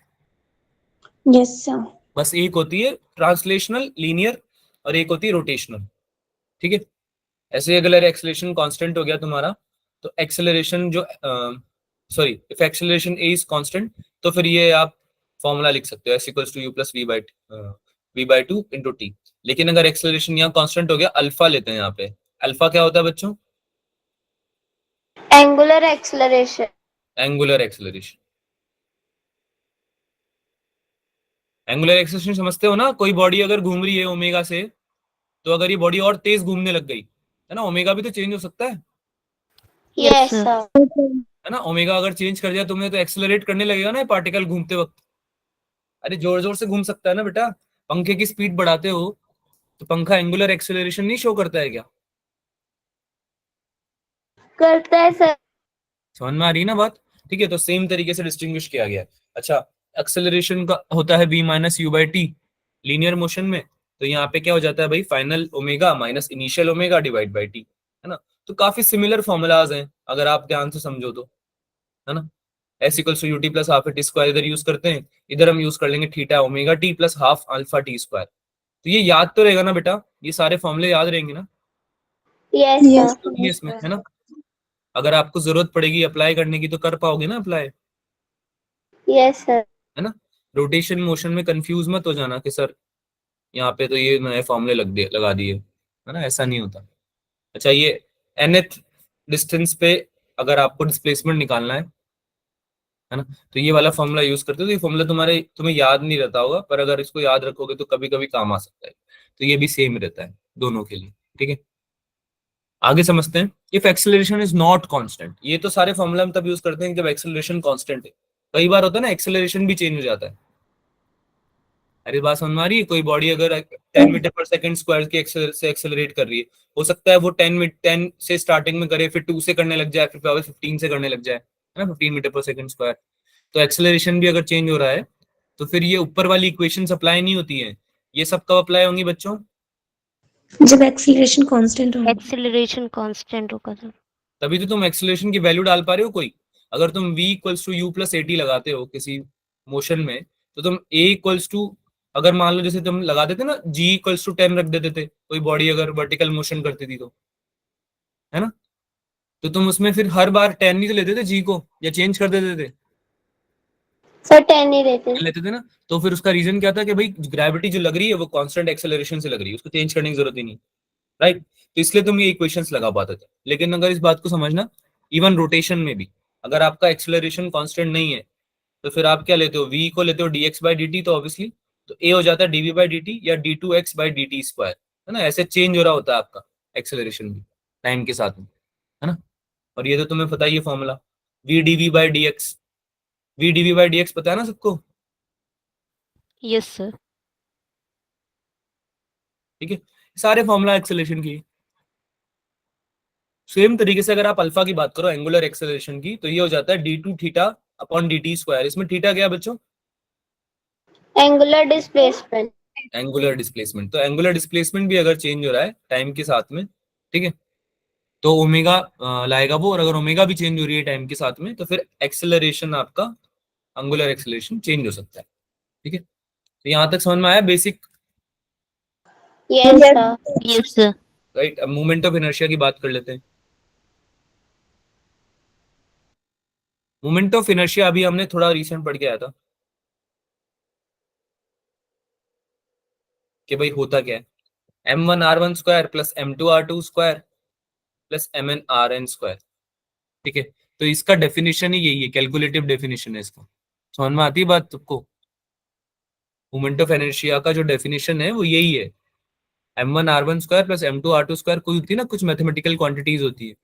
E: Yes sir.
C: बस एक होती है ट्रांसलेशनल लीनियर और एक होती है रोटेशनल। ठीक है, ऐसे अगर एक्सेलरेशन कांस्टेंट हो गया तुम्हारा तो एक्सेलरेशन जो sorry if acceleration a is constant तो फिर ये आप फॉर्मूला लिख सकते हो s equals to u plus v by two into t. लेकिन अगर एक्सेलरेशन यहाँ कांस्टेंट हो गया, अल्फा लेते हैं यहाँ पे। अल्फा क्या होता है बच्चों?
A: Angular acceleration.
C: Angular acceleration. Angular acceleration समझते हो ना? कोई बॉडी अगर घूम रही है ओमेगा से तो अगर ये बॉडी और तेज घूमने लग गई, है ना, ओमेगा भी तो चेंज हो सकता
A: Yes, sir.
C: है ना। ओमेगा अगर चेंज कर दिया तुमने तो एक्सेलरेट करने लगेगा ना पार्टिकल घूमते वक्त। अरे जोर जोर से घूम सकता है ना बेटा। पंखे की स्पीड बढ़ाते हो तो पंखा एंगुलर एक्सेलरेशन नहीं शो करता है क्या?
A: करता है सर.
C: समझ में आ रही है ना बात? ठीक है, तो सेम तरीके से डिस्टिंग्विश किया गया है। अच्छा, एक्सेलरेशन का होता है v minus you by T linear motion में, तो यहाँ पे क्या हो जाता है भाई? Final omega minus initial omega divide by T, है ना। तो काफी सिमिलर फॉर्मूलाज हैं अगर आप ध्यान से समझो तो, है ना। S equals to u t plus half t square इधर यूज करते हैं, इधर हम यूज कर लेंगे theta omega t plus half alpha t square. तो ये याद तो रहेगा ना बेटा? ये सारे फॉर्मूले याद रहेंगे ना?
A: Yes,
E: yes
A: sir.
C: ये इसमें है ना, अगर आपको जरूरत पड़ेगी अप्लाई करने की तो कर पाओगे ना अप्लाई,
A: Yes, sir.
C: है ना। रोटेशन मोशन में कंफ्यूज मत हो जाना कि सर यहाँ पे तो ये नए फॉर्मूले लगा दिए, है ना, ऐसा नहीं होता। अच्छा, ये nth डिस्टेंस पे अगर आपको डिस्प्लेसमेंट निकालना है ना, तो ये वाला फॉर्मूला यूज करते हो। तो ये फॉर्मूला तुम्हें याद नहीं रहता होगा, पर अगर इसको याद रखोगे तो कभी कभी काम आ सकता है। तो ये भी सेम रहता है दोनों के लिए, ठीक है। आगे समझते हैं। If acceleration is not constant, ये तो सारे फॉर्मूला हम तब यूज करते हैं जब एक्सेलरेशन कांस्टेंट है। कई बार होता है ना एक्सेलरेशन भी चेंज हो जाता है। अरे बात समझ में आ रही है? कोई बॉडी अगर 10 मीटर पर सेकंड स्क्वायर के से एक्सेलरेट कर रही है, हो सकता है वो 10 से स्टार्टिंग में करे, फिर 2 से करने लग जाए, फिर 15 से करने लग जाए, है ना, 15 मीटर पर सेकंड स्क्वायर। तो एक्सेलरेशन भी अगर चेंज हो रहा है तो फिर ये ऊपर वाली इक्वेशन अप्लाई नहीं होती है। ये सब कब अप्लाई होंगी बच्चों?
E: जब एक्सीलरेशन कांस्टेंट हो।
A: एक्सेलरेशन कांस्टेंट होगा तो।
C: तभी तो तुम एक्सेलरेशन की वैल्यू डाल पा रहे हो कोई। अगर तुम v equals to u plus a t लगाते हो किसी मोशन में, तो तुम a इक्वल्स टू, अगर मान लो जैसे तुम लगा देते ना g इक्वल्स टू 10 रख देते थे, कोई बॉडी अगर वर्टिकल मोशन करती थी तो, है ना, तो तुम उसमें फिर हर बार 10 नहीं तो लेते थे g को, या चेंज कर देते थे?
A: सर 10 नहीं देते।
C: लेते थे ना। तो फिर उसका रीजन क्या था कि भाई ग्रेविटी जो लग रही है वो कांस्टेंट एक्सेलरेशन से लग रही है, उसको चेंज करने की जरूरत ही नहीं, राइट। तो इसलिए तुम ये इक्वेशंस लगा पाते थे। लेकिन अगर इस बात को समझना, इवन रोटेशन में भी अगर आपका एक्सेलरेशन कांस्टेंट नहीं है तो फिर आप क्या लेते हो, v को लेते हो dx बाई dt, तो ऑब्वियसली तो a हो जाता है dv बाई dt या d2x बाई dt स्क्वायर, है ना। ऐसे चेंज हो रहा होता है आपका एक्सेलरेशन भी टाइम के साथ में, है ना। और ये तो तुम्हें पता ही है formula, v dv by dx, v dv by dx पता है ना सबको?
A: Yes sir.
C: ठीक है, सारे फॉर्मूला एक्सेलरेशन की। सेम तरीके से अगर आप अल्फा की बात करो एंगुलर एक्सेलरेशन की, तो ये हो जाता है d2 theta upon dt square. इसमें थीटा क्या है बच्चों?
A: Angular displacement.
C: Angular displacement. तो एंगुलर डिस्प्लेसमेंट भी अगर चेंज हो रहा है टाइम के साथ में, ठीक है, तो ओमेगा लाएगा वो। और अगर ओमेगा भी चेंज हो रही है टाइम के साथ में, तो फिर एक्सेलरेशन आपका एंगुलर एक्सेलरेशन चेंज हो सकता है, ठीक है। तो यहां तक समझ में आया basic?
A: Yes sir. Yes sir.
C: Right. अब मोमेंट ऑफ इनर्शिया की बात कर लेते हैं। मोमेंट ऑफ इनर्शिया अभी हमने थोड़ा रिसेंट पढ़ के आया था कि भाई होता क्या है, m1r1 square plus m2r2 square plus mn square, ठीक है। तो इसका डेफिनेशन ही यही है, कैलकुलेटिव डेफिनेशन है इसका। समझ में आती है बात तुमको? मोमेंट ऑफ इनर्शिया का जो डेफिनेशन है वो यही है, m1r1 square plus m2r2 square. कोई होती है ना, कुछ मैथमेटिकल क्वांटिटीज होती है।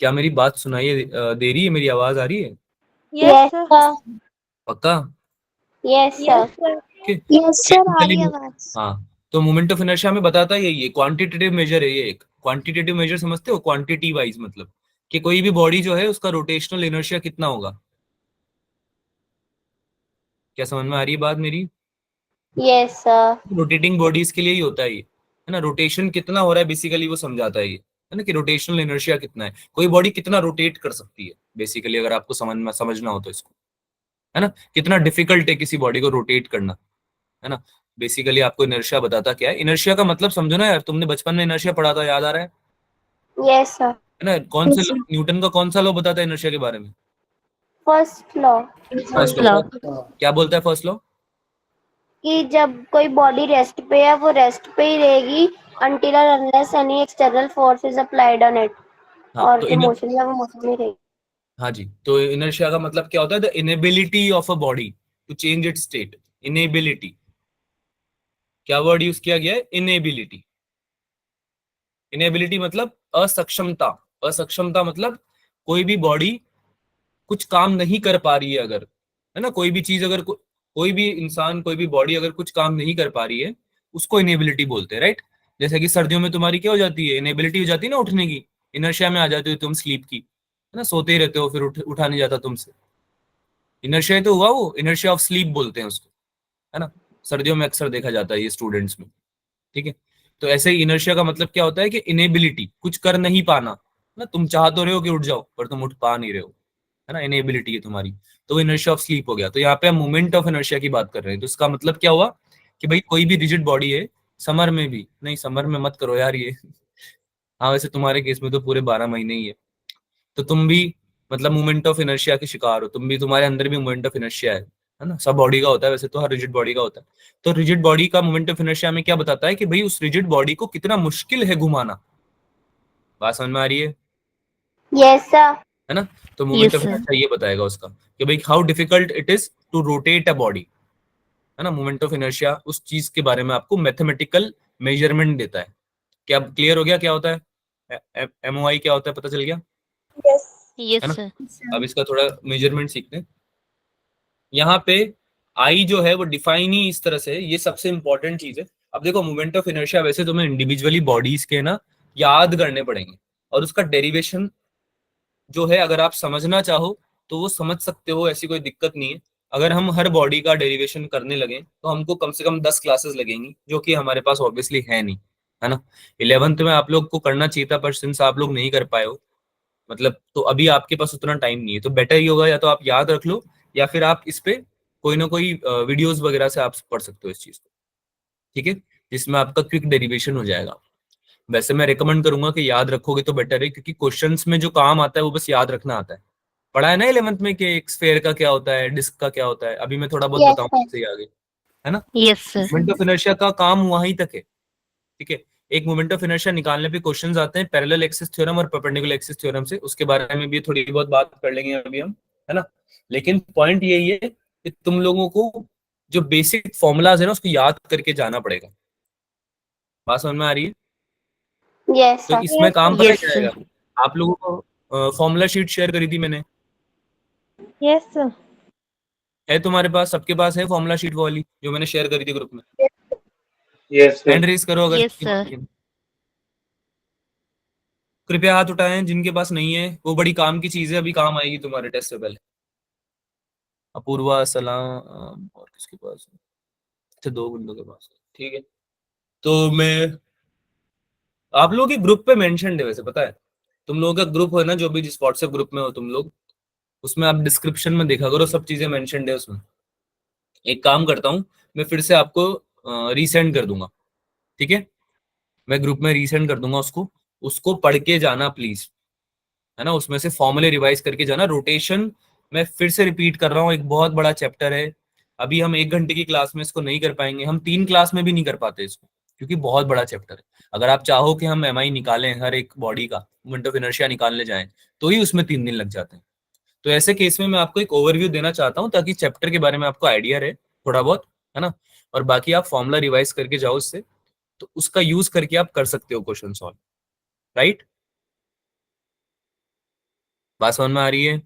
C: क्या मेरी बात सुनाई दे रही है? मेरी आवाज आ रही है?
A: Yes sir.
C: पक्का?
A: Yes sir.
E: यस सर, आ रही
C: Basically,
E: आवाज।
C: हाँ, तो मोमेंट ऑफ इनर्शिया में बताता है यही है, क्वांटिटेटिव मेजर है ये। एक क्वांटिटेटिव मेजर समझते हो, क्वांटिटी वाइज, मतलब कि कोई भी बॉडी जो है उसका रोटेशनल इनर्शिया कितना होगा। क्या समझ में आ रही है बात मेरी?
A: Yes sir.
C: रोटेटिंग बॉडीज के लिए ही होता है ये, है ना। रोटेशन कितना हो रहा है बेसिकली वो समझाता है ये, है ना, कि रोटेशनल इनर्शिया कितना है, कोई बॉडी कितना रोटेट कर सकती है बेसिकली, अगर आपको समझना हो तो इसको, है ना। कितना डिफिकल्ट है किसी बॉडी को रोटेट करना, है ना। बेसिकली आपको इनर्शिया बताता क्या है। इनर्शिया का मतलब समझो ना यार, तुमने बचपन में इनर्शिया पढ़ा था, याद आ रहा है?
A: Yes sir.
C: है ना। कौन से न्यूटन का कौन सा लॉ बताता है इनर्शिया के बारे में?
A: First law.
C: First law. क्या बोलता है फर्स्ट लॉ?
A: कि जब कोई बॉडी रेस्ट पे है वो रेस्ट पे ही रहेगी until or unless any external force is applied on it,
C: हाँ,
A: और
C: तो
A: जो मोशन है वो मोशन में रहेगी।
C: हाँ जी, तो इनर्शिया का मतलब क्या होता है? The inability of a body to change its state. Inability, क्या वर्ड यूज किया गया है? इनेबिलिटी। इनेबिलिटी मतलब असक्षमता। असक्षमता मतलब कोई भी बॉडी कुछ काम नहीं कर पा रही है अगर, है ना, कोई भी चीज अगर कोई भी इंसान, कोई भी बॉडी अगर कुछ काम नहीं कर पा रही है, उसको इनेबिलिटी बोलते हैं, राइट। जैसे कि सर्दियों में तुम्हारी क्या हो जाती है, इनेबिलिटी हो जाती है ना उठने की, इनर्शिया में आ जाती हो तुम स्लीप की, है ना, सोते ही रहते हो, फिर उठा नहीं जाता तुमसे। इनर्शिया तो हुआ, वो इनर्शिया ऑफ स्लीप बोलते हैं उसको, है ना। सर्दियों में अक्सर देखा जाता है ये स्टूडेंट्स में, ठीक है। तो ऐसे ही इनर्शिया का मतलब क्या होता है कि इनेबिलिटी, कुछ कर नहीं पाना, ना, तुम चाह तो रहे हो कि उठ जाओ पर तुम उठ पा नहीं रहे हो, है ना, इनेबिलिटी है तुम्हारी। तो इनर्शिया ऑफ स्लीप हो गया। तो यहाँ पे हम मोमेंट ऑफ इनर्शिया की बात कर रहे हैं। तो इसका मतलब क्या हुआ कि भाई कोई भी रिजिड बॉडी है, समर में भी नहीं, समर में मत करो यार ये हाँ, वैसे तुम्हारे केस में तो पूरे 12 महीने ही है, तो तुम भी मतलब मोमेंट ऑफ इनर्शिया के शिकार हो, तुम भी, तुम्हारे अंदर भी मोमेंट ऑफ इनर्शिया है ना। सब बॉडी का होता है वैसे तो, हर रिजिड बॉडी का होता है। तो रिजिड बॉडी का मोमेंट ऑफ इनर्शिया में क्या बताता है कि भाई उस रिजिड बॉडी को कितना मुश्किल है घुमाना। बात समझ में आ रही है?
A: Yes, sir.
C: है ना? तो moment
E: Yes,
C: of
E: sir.
C: Inertia ये बताएगा उसका कि भाई how difficult it is to rotate a body, है ना? मोमेंट ऑफ इनर्शिया उस चीज के बारे में आपको मैथमेटिकल मेजरमेंट देता है। क्या क्लियर हो गया क्या होता है एमओआई क्या होता है, पता चल गया?
E: Yes,
C: है ना?
E: sir.
C: अब इसका थोड़ा मेजरमेंट सीखते हैं। यहाँ पे आई जो है वो डिफाइन ही इस तरह से है, ये सबसे इंपॉर्टेंट चीज है। अब देखो मोमेंट ऑफ इनर्शिया वैसे तुम्हें इंडिविजुअली बॉडीज के ना याद करने पड़ेंगे, और उसका डेरिवेशन जो है अगर आप समझना चाहो तो वो समझ सकते हो, ऐसी कोई दिक्कत नहीं है। अगर हम हर बॉडी का डेरिवेशन करने लगे तो हमको कम से कम 10 क्लासेस लगेंगी, जो कि हमारे पास ऑब्वियसली है नहीं, है ना? 11th में आप लोग को करना चाहिए था, पर सिंस आप लोग नहीं कर पाए हो, मतलब तो अभी आपके पास उतना टाइम नहीं है, तो बेटर ही होगा या तो आप याद रख लो, या फिर आप इस पे कोई ना कोई वीडियोस वगैरह से आप पढ़ सकते हो इस चीज को, ठीक है? जिसमें आपका क्विक डेरिवेशन हो जाएगा। वैसे मैं रिकमेंड करूंगा कि याद रखोगे तो बेटर है, क्योंकि क्वेश्चंस में जो काम आता है वो बस याद रखना आता है। पढ़ा है ना 11th में कि एक स्फेयर का क्या होता है, डिस्क का क्या होता है, अभी मैं थोड़ा बहुत
A: Yes,
C: बताऊंगा
A: sir.
C: इससे आगे, है ना?
E: Yes, sir.
C: Moment of inertia का काम वहीं तक है, ठीक है? एक मोमेंट ऑफ इनर्शिया निकालने पे क्वेश्चंस आते हैं पैरेलल एक्सिस थ्योरम और परपेंडिकुलर एक्सिस थ्योरम से, उसके बारे में भी थोड़ी बहुत बात कर लेंगे अभी हम, है ना? लेकिन पॉइंट यही है कि तुम लोगों को जो बेसिक फॉर्मूलाज है ना उसको याद करके जाना पड़ेगा। बात समझ में आ रही है?
A: Yes,
C: तो
A: sir.
C: इसमें काम पता है
E: Yes,
C: क्या
E: sir.
C: आएगा? आप लोगों को फॉर्मूला शीट शेयर करी थी मैंने,
E: Yes, sir.
C: है तुम्हारे पास? सबके पास है फॉर्मूला शीट वाली जो मैंने शेयर करी थी ग्रुप में?
F: Yes
C: hand
F: sir.
C: रेज करो अगर
E: Yes,
C: किसी के
E: sir.
C: पास है। कृपया हाथ उठाएं जिनके पास नहीं है, वो बड़ी काम की चीज है, अभी काम आएगी तुम्हारे टेस्ट से पहले। अपूर्वा, सलाम, और किसके पास है? अच्छा, 2 बंदों के पास है, ठीक है। तो मैं आप लोगों के ग्रुप पे मेंशन है वैसे, पता है? तुम लोगों का ग्रुप है ना, जो भी जिस व्हाट्सएप ग्रुप में हो तुम लोग, उसमें आप डिस्क्रिप्शन में देखा करो, सब चीजें मेंशन है उसमें। एक काम करता हूँ, मैं फिर से आपको रीसेंड कर दूंगा, ठीक है? मैं ग्रुप में रीसेंड कर दूंगा उसको, उसको पढ़ के जाना प्लीज, है ना? उसमें से फॉर्मूले रिवाइज करके जाना। रोटेशन मैं फिर से रिपीट कर रहा हूँ, एक बहुत बड़ा चैप्टर है। अभी हम 1 घंटे की क्लास में इसको नहीं कर पाएंगे, हम 3 क्लास में भी नहीं कर पाते इसको, क्योंकि बहुत बड़ा चैप्टर है। अगर आप चाहो कि हम एमआई निकालें हर एक बॉडी का, मोमेंट ऑफ इनर्शिया निकालने जाएं, तो ही उसमें 3 दिन लग जाते हैं। तो ऐसे केस में मैं आपको एक ओवरव्यू देना चाहता हूँ, ताकि चैप्टर के बारे में आपको आइडिया रहे थोड़ा बहुत, है ना? और बाकी आप फॉर्मूला रिवाइज करके जाओ उससे, तो उसका यूज करके आप कर सकते हो क्वेश्चन सॉल्व, राइट? बात समझ में आ रही है?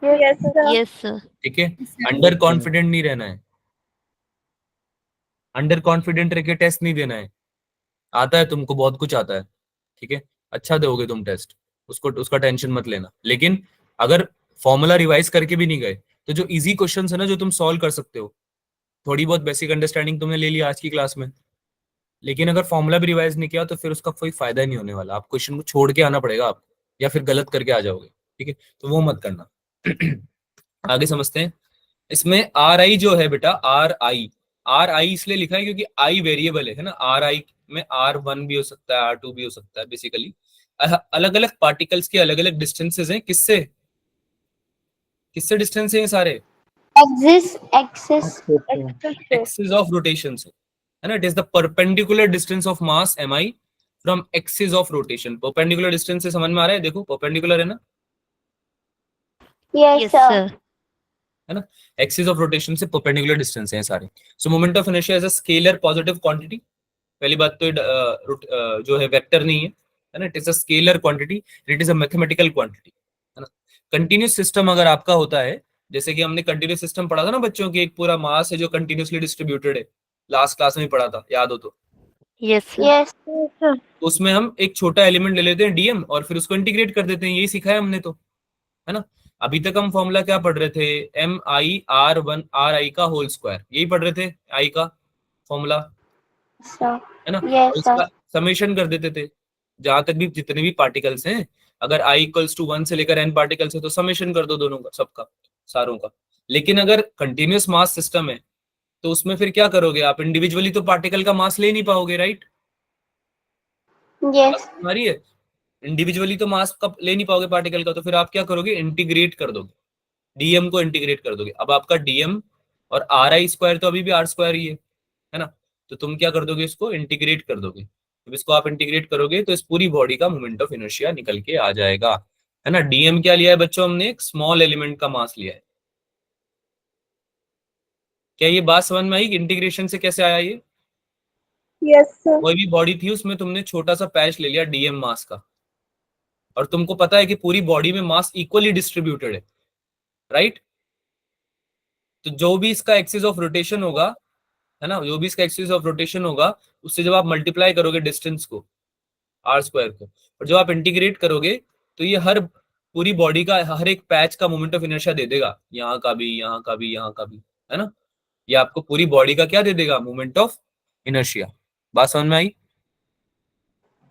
A: Yes, sir.
E: Yes, sir.
C: ठीक है, अंडर कॉन्फिडेंट नहीं रहना है, अंडर कॉन्फिडेंट रह के टेस्ट नहीं देना है। आता है तुमको, बहुत कुछ आता है, ठीक है? अच्छा दोगे तुम टेस्ट, उसको उसका टेंशन मत लेना। लेकिन अगर फॉर्मूला रिवाइज करके भी नहीं गए, तो जो इजी क्वेश्चंस है ना जो तुम सॉल्व कर सकते हो, थोड़ी बहुत बेसिक अंडरस्टैंडिंग तुमने ले लिया आज की क्लास में, लेकिन अगर फॉर्मूला भी रिवाइज नहीं किया तो फिर उसका कोई फायदा नहीं होने वाला। आप क्वेश्चन को छोड़ के आना पड़ेगा आपको, या फिर गलत करके आ जाओगे, ठीक है? तो वो मत करना। आगे समझते हैं। इसमें आर आई जो है बेटा, आर आई इसलिए लिखा है क्योंकि आई वेरिएबल है ना? आर आई में R1 भी हो सकता है, R2 भी हो सकता है। बेसिकली अलग अलग पार्टिकल्स के अलग अलग डिस्टेंसेस हैं। किससे किससे डिस्टेंस है ये सारे?
A: Axis.
C: एक्सिस ऑफ रोटेशन से, है ना? It is the perpendicular distance of mass m i from axis of rotation. Perpendicular distance से समझ में आ रहा है? देखो परपेंडिकुलर है ना,
A: Yes,
E: Yes,
A: sir.
E: sir.
C: है ना? एक्सिस ऑफ रोटेशन से परपेंडिकुलर डिस्टेंस है सारे। सो moment of inertia is a scalar positive quantity. पहली बात तो जो है वेक्टर नहीं है ना? It is a scalar quantity, it is a mathematical quantity, है ना? कंटिन्यूस सिस्टम अगर आपका होता है, जैसे कि हमने कंटिन्यूस सिस्टम पढ़ा था ना बच्चों की, एक पूरा मास है जो कंटिन्यूसली डिस्ट्रीब्यूटेड है, लास्ट क्लास में ही पढ़ा था, याद हो तो?
E: Yes, sir.
A: Yes.
C: तो उसमें हम एक छोटा एलिमेंट ले लेते हैं डीएम, और फिर उसको इंटीग्रेट कर देते हैं। यही सीखा है हमने तो, है ना? अभी तक हम फॉर्मूला क्या पढ़ रहे थे? MI R1 RI का होल स्क्वायर, यही पढ़ रहे थे आई का फॉर्मूला,
A: Sir.
C: है ना?
A: Yes,
C: और
A: sir.
C: इसका समेशन कर देते थे, जहां तक भी जितने भी पार्टिकल्स हैं, अगर i इक्वल्स टू 1 से लेकर n पार्टिकल्स है तो समेशन कर दो दोनों का, सबका, सारों का। लेकिन अगर कंटिन्यूस मास सिस्टम है तो उसमें फिर क्या करोगे आप? इंडिविजुअली तो पार्टिकल का मास ले नहीं पाओगे, राइट?
A: Yes.
C: हमारी है, इंडिविजुअली तो मास का ले नहीं पाओगे पार्टिकल का, तो फिर आप क्या करोगे? इंटीग्रेट कर दोगे, डीएम को इंटीग्रेट कर दोगे। अब आपका डीएम और आर आई स्क्वायर तो अभी भी आर स्क्वायर ही है ना? तो तुम क्या कर दोगे? इसको इंटीग्रेट कर दोगे, जब इसको आप इंटीग्रेट करोगे तो इस पूरी बॉडी का मोमेंट ऑफ इनर्शिया निकल के आ जाएगा, है ना। डीएम क्या लिया है बच्चों, हमने एक स्मॉल एलिमेंट का मास लिया है। क्या ये बात समझ में आई कि इंटीग्रेशन से कैसे आया ये?
E: Yes, sir.
C: कोई भी बॉडी थी उसमें तुमने छोटा सा पैच ले लिया डीएम मास का, और तुमको पता है कि पूरी बॉडी में मास इक्वली डिस्ट्रीब्यूटेड है, राइट। तो जो भी इसका एक्सिस ऑफ रोटेशन होगा, है ना, जो भी इसका एक्सिस ऑफ रोटेशन होगा, उससे जब आप मल्टीप्लाई करोगे डिस्टेंस को, आर स्क्वायर को, और जब आप इंटीग्रेट करोगे तो ये हर पूरी बॉडी का हर एक पैच का मोमेंट ऑफ इनर्शिया दे देगा, यहाँ का भी, यहाँ का भी, यहाँ का भी, है ना। ये आपको पूरी बॉडी का क्या दे देगा, मोमेंट ऑफ इनर्शिया। बात समझ में आई,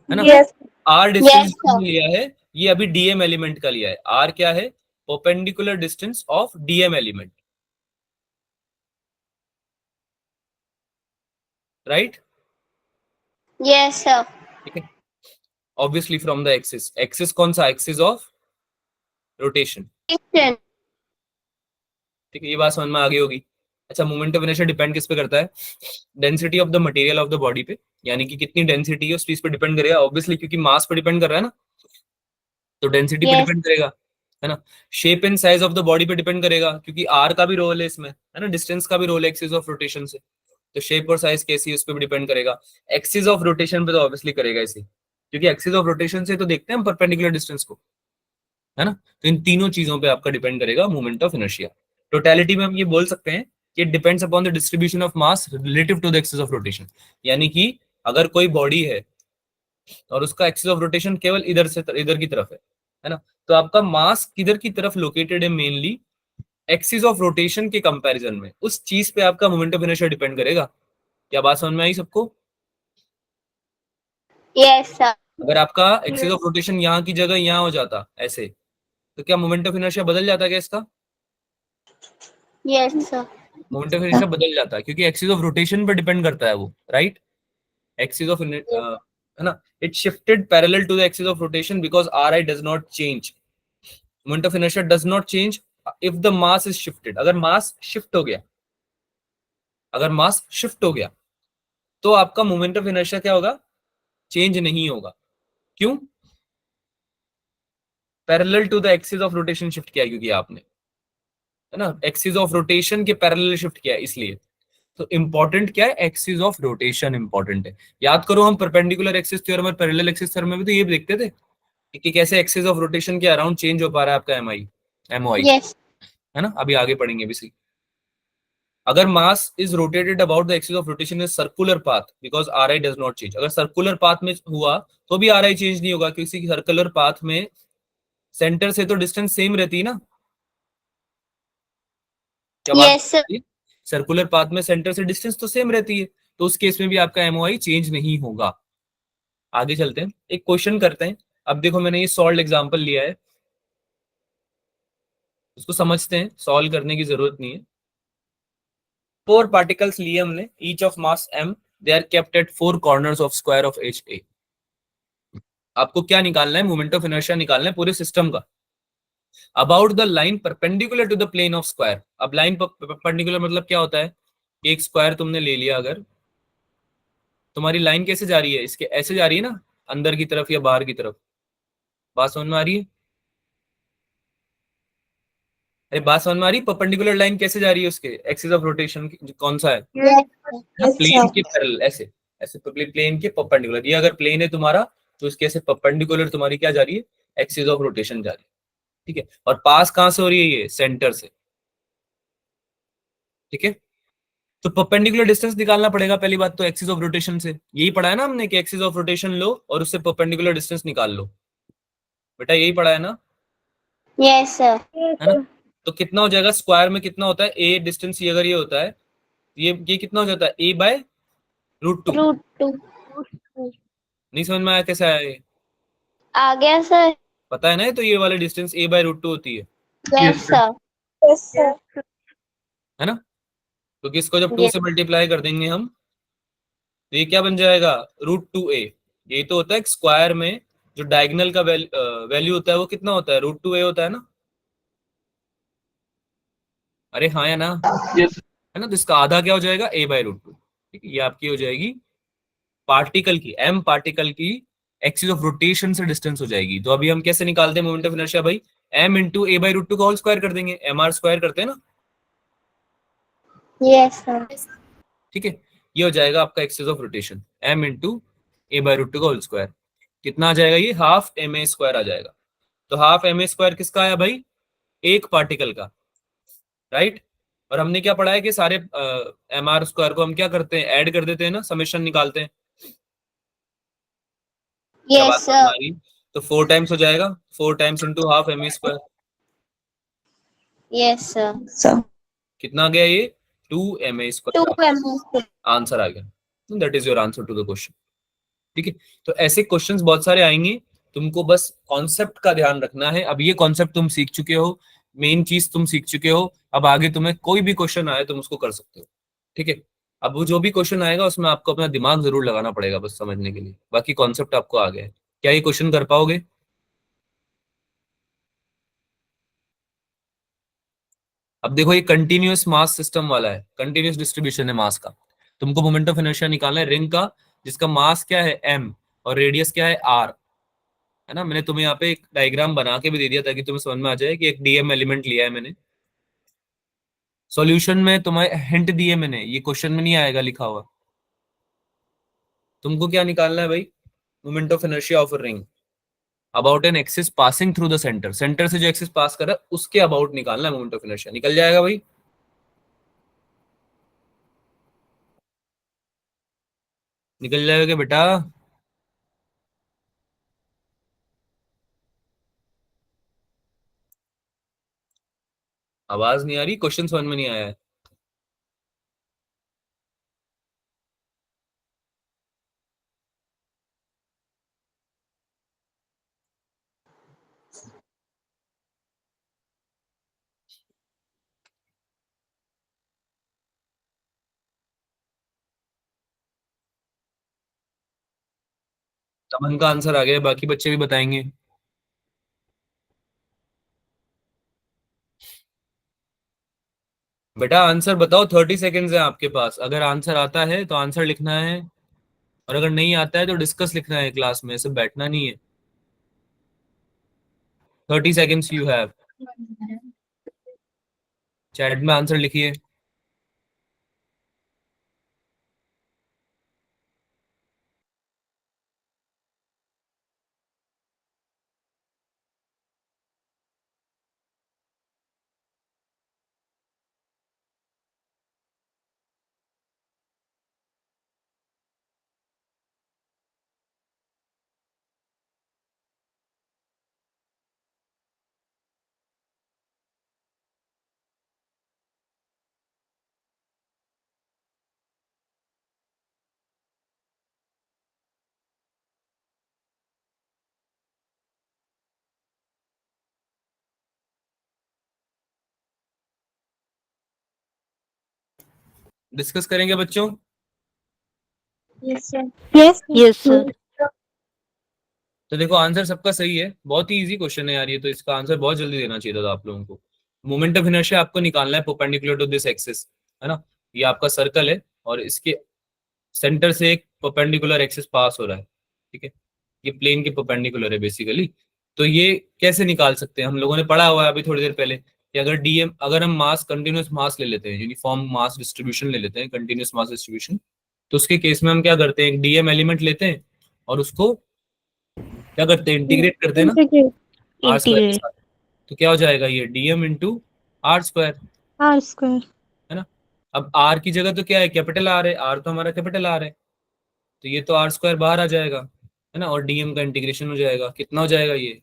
C: है ना।
E: Yes.
C: R distance
A: Yes, sir.
C: लिया है, ये अभी डीएम एलिमेंट का लिया है। आर क्या है, perpendicular distance of DM element, right.
A: Yes, sir.
C: ठीक है, obviously from the axis, axis कौन सा, एक्सिस ऑफ रोटेशन।
A: Question.
C: ठीक है, ये बात समझ में आ गई होगी। अच्छा, मोमेंट ऑफ इनर्शिया डिपेंड किस पे करता है, density of the material of the body पे, यानी कि कितनी डेंसिटी है उस चीज पे डिपेंड करेगा, ऑब्वियसली क्योंकि मास पे डिपेंड कर रहा है ना, तो डेंसिटी पे
A: Yes.
C: डिपेंड करेगा, है ना। Shape and size of the body पे डिपेंड करेगा, क्योंकि आर का भी रोल है इसमें, है ना, डिस्टेंस का भी रोल है एक्सिस ऑफ रोटेशन से, तो शेप और साइज कैसी है उस पर भी डिपेंड करेगा। एक्सिस ऑफ रोटेशन पे तो ऑब्वियसली करेगा इसे, क्योंकि एक्सिस ऑफ रोटेशन से तो देखते हैं हम परपेंडिकुलर डिस्टेंस को, है ना। तो इन तीनों चीजों पे आपका डिपेंड करेगा मोमेंट ऑफ इनर्शिया। टोटलिटी में हम ये बोल सकते हैं कि it depends upon the distribution of mass relative to the axis of rotation, यानी कि अगर कोई बॉडी है और उसका एक्सिस ऑफ रोटेशन केवल इधर से इधर की तरफ है ना, तो आपका मास किधर की तरफ लोकेटेड है, मेनली एक्सिस ऑफ रोटेशन के कंपैरिजन में, उस चीज पे आपका मोमेंट ऑफ इनर्शिया डिपेंड करेगा। क्या बात समझ में आई सबको?
A: Yes, sir.
C: अगर आपका एक्सिस ऑफ रोटेशन यहाँ की जगह यहाँ हो जाता ऐसे, तो क्या मोमेंट ऑफ इनर्शिया बदल जाता क्या इसका?
A: Yes, sir.
C: Moment of inertia बदल जाता है, क्योंकि एक्सिस ऑफ रोटेशन पर डिपेंड करता है वो, राइट। एक्सिस ऑफ है ना, it shifted parallel to the axis of rotation because r i does not change, moment of inertia does not change if the mass is shifted. अगर mass shift हो गया, अगर mass shift हो गया तो आपका मोमेंट ऑफ इनर्शिया क्या होगा, चेंज नहीं होगा। क्यों? Parallel to the axis of rotation shift किया, क्योंकि आपने, है ना, एक्सिस ऑफ रोटेशन के पैरेलल शिफ्ट किया, इसलिए। तो इंपॉर्टेंट क्या है, एक्सिस ऑफ रोटेशन इंपॉर्टेंट है। याद करो, हम परपेंडिकुलर एक्सिस थ्योरम और पैरेलल एक्सिस थ्योरम में भी तो ये देखते थे कि कैसे एक्सिस ऑफ रोटेशन के अराउंड चेंज हो पा रहा है आपका एमओआई,
A: Yes.
C: है ना। अभी आगे पढ़ेंगे भी सी। अगर mass is rotated about the axis of rotation is circular path because r i does not change. अगर सर्कुलर पाथ में हुआ तो भी आर आई चेंज नहीं होगा, क्योंकि सर्कुलर पाथ में सेंटर से तो डिस्टेंस सेम रहती है ना। क्या बात?
A: Yes, sir.
C: सर्कुलर पाथ में सेंटर से डिस्टेंस तो सेम रहती है, तो उस केस में भी आपका एमओआई चेंज नहीं होगा। आगे चलते हैं, एक क्वेश्चन करते हैं। अब देखो, मैंने ये सॉल्व एग्जांपल लिया है, उसको समझते हैं, सॉल्व करने की जरूरत नहीं है। 4 पार्टिकल्स लिए हमने, each of mass m, they are kept at 4 corners of square of H A. आपको क्या निकालना है, मोमेंट ऑफ इनर्शिया निकालना है पूरे सिस्टम का about the line perpendicular to the plane of square. अब लाइन परपेंडिकुलर मतलब क्या होता है, एक स्क्वायर तुमने ले लिया, अगर तुम्हारी लाइन कैसे जा रही है, इसके ऐसे जा रही है ना, अंदर की तरफ या बाहर की तरफ। बात समझ में आ रही है? अरे बात समझ में आ रही है, परपेंडिकुलर लाइन कैसे जा रही है, उसके एक्सिस ऑफ रोटेशन कौन सा है,
A: Yes.
E: Yes,
C: plane
E: sir.
C: के पैरेलल, ऐसे ऐसे प्लेन के परपेंडिकुलर। ये अगर प्लेन है तुम्हारा तो इसके ऐसे परपेंडिकुलर तुम्हारी क्या जा रही है, एक्सिस ऑफ रोटेशन जा रही है, ठीक है। और पास कहां से हो रही है, ये सेंटर से, ठीक है। तो परपेंडिकुलर डिस्टेंस निकालना पड़ेगा पहली बात तो एक्सिस ऑफ रोटेशन से। यही पढ़ा है ना हमने कि एक्सिस ऑफ रोटेशन लो और उससे परपेंडिकुलर डिस्टेंस निकाल लो, बेटा यही पढ़ा है ना,
A: Yes, sir.
C: है ना। तो कितना हो जाएगा, स्क्वायर में कितना होता है, ए डिस्टेंस ये अगर ये होता है, ये कितना हो जाता है, ए बाय √2।
A: √2.
C: नहीं समझ में आया कैसे आया ये?
A: आ गया sir.
C: पता है ना, तो ये वाली डिस्टेंस a बाय √2 होती है
A: Yes, sir.
E: Yes, sir.
C: है ना। क्योंकि इसको जब 2
A: Yes.
C: से मल्टीप्लाई कर देंगे हम, तो ये क्या बन जाएगा, √2a। ये तो होता है स्क्वायर में जो डायगोनल का वैल्यू होता है वो कितना होता है, √2a होता है ना। अरे हाँ या ना,
F: Yes.
C: है ना। तो इसका आधा क्या हो जाएगा, a बाय √2, ठीक है। ये आपकी हो जाएगी पार्टिकल की, m पार्टिकल की एक्सिस ऑफ रोटेशन से डिस्टेंस हो जाएगी। तो अभी हम कैसे निकालते हैं मोमेंट ऑफ इनर्शिया भाई, m into a by root two का होल स्क्वायर कर देंगे, mr स्क्वायर करते हैं ना,
A: Yes, sir.
C: ठीक है। ये हो जाएगा आपका axis of rotation, m into a by root two का होल स्क्वायर। कितना आ जाएगा ये, हाफ एम ए स्क्वायर आ जाएगा। तो हाफ एम ए स्क्वायर किसका आया भाई, एक पार्टिकल का, राइट। और हमने क्या पढ़ा है कि सारे एम आर स्क्वायर को हम क्या करते हैं, ऐड कर देते हैं ना, समेशन निकालते हैं। क्या
A: Yes,
C: बात समझ में आ
A: sir.
C: रही? तो 4 टाइम्स हो जाएगा, 4 times into half M A square,
A: Yes, sir.
E: Sir.
C: कितना आ गया ये, 2 एम ए
A: 2
C: स्क्वायर।
A: mm.
C: आंसर आ गया, that is your answer to the question, ठीक है। तो ऐसे क्वेश्चंस बहुत सारे आएंगे, तुमको बस कॉन्सेप्ट का ध्यान रखना है। अब ये कॉन्सेप्ट तुम सीख चुके हो, मेन चीज तुम सीख चुके हो, अब आगे तुम्हें कोई भी क्वेश्चन आए तुम उसको कर सकते हो, ठीक है। अब वो जो भी क्वेश्चन आएगा उसमें आपको अपना दिमाग जरूर लगाना पड़ेगा बस समझने के लिए, बाकी कॉन्सेप्ट आपको आ गया है। क्या ये क्वेश्चन कर पाओगे? अब देखो ये कंटिन्यूअस मास सिस्टम वाला है, कंटिन्यूअस डिस्ट्रीब्यूशन है मास का। तुमको मोमेंट ऑफ इनर्शिया निकालना है रिंग का, जिसका मास क्या है m और रेडियस क्या है r, है ना। मैंने तुम्हें यहाँ पे एक डायग्राम बना के भी दे दिया ताकि तुम्हें समझ में आ जाए कि एक डीएम एलिमेंट लिया है मैंने। सॉल्यूशन में तुम्हें हिंट दिए मैंने, ये क्वेश्चन में नहीं आएगा लिखा हुआ। तुमको क्या निकालना है भाई, moment of inertia of a ring about an axis passing through the centre, centre से जो एक्सिस पास कर रहा है उसके अबाउट निकालना है मोमेंट ऑफ इनर्शिया। निकल जाएगा भाई, निकल जाएगा बेटा। आवाज नहीं आ रही, क्वेश्चन समझ में नहीं आया है। तमन का आंसर आ गया, बाकी बच्चे भी बताएंगे। बेटा आंसर बताओ, 30 सेकेंड्स है आपके पास। अगर आंसर आता है तो आंसर लिखना है, और अगर नहीं आता है तो डिस्कस लिखना है क्लास में, ऐसे बैठना नहीं है। 30 सेकेंड्स यू हैव, चैट में आंसर लिखिए। डिस्कस करेंगे बच्चों।
A: Yes, sir.
E: Yes.
G: Yes, sir.
C: तो देखो आंसर सबका सही है, बहुत ही इजी क्वेश्चन है यार ये तो, इसका आंसर बहुत जल्दी देना चाहिए था आप लोगों को। मोमेंट ऑफ इनर्शिया आपको निकालना है परपेंडिकुलर टू दिस एक्सिस, है ना। ये आपका सर्कल है और इसके सेंटर से एक परपेंडिकुलर एक्सिस पास हो रहा है, ठीक है। ये प्लेन के परपेंडिकुलर है बेसिकली। तो ये कैसे निकाल सकते हैं, हम लोगों ने पढ़ा हुआ है अभी थोड़ी देर पहले कि अगर हम मास कंटिन्यूस मास ले लेते हैं, यूनिफॉर्म मास डिस्ट्रीब्यूशन ले लेते हैं, कंटिन्यूस मास डिस्ट्रीब्यूशन, तो उसके केस में हम क्या करते हैं, एक डीएम एलिमेंट लेते हैं और उसको क्या करते हैं, इंटीग्रेट करते हैं ना
E: Integrate.
C: आर स्क्वायर के
G: Integrate.
C: साथ। तो क्या हो जाएगा ये, d m into r square,
E: R square.
C: है ना। अब आर की जगह तो क्या है, कैपिटल आर है, आर तो हमारा कैपिटल आर है, तो ये तो आर स्क्वायर बाहर आ जाएगा, है ना। और डीएम का इंटीग्रेशन हो जाएगा, कितना हो जाएगा ये,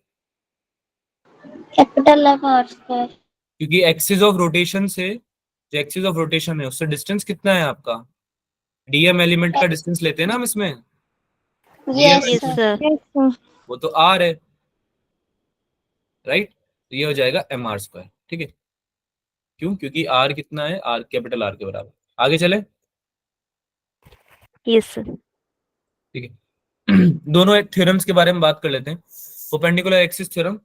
A: Capital of R square.
C: क्योंकि एक्सिस ऑफ रोटेशन से, जो एक्सिस ऑफ रोटेशन है उससे डिस्टेंस कितना है आपका, डीएम एलिमेंट का डिस्टेंस लेते हैं ना हम इसमें,
A: Yes,
G: Yes,
A: sir.
G: sir.
E: Yes, sir.
C: वो तो आर है, राइट। तो ये हो जाएगा एम आर स्क्वायर, ठीक है। क्यों, क्योंकि आर कितना है, आर कैपिटल आर के बराबर। आगे चले,
G: Yes, sir.
C: ठीक है। दोनों एक थ्योरम्स के बारे में बात कर लेते हैं, परपेंडिकुलर एक्सिस थ्योरम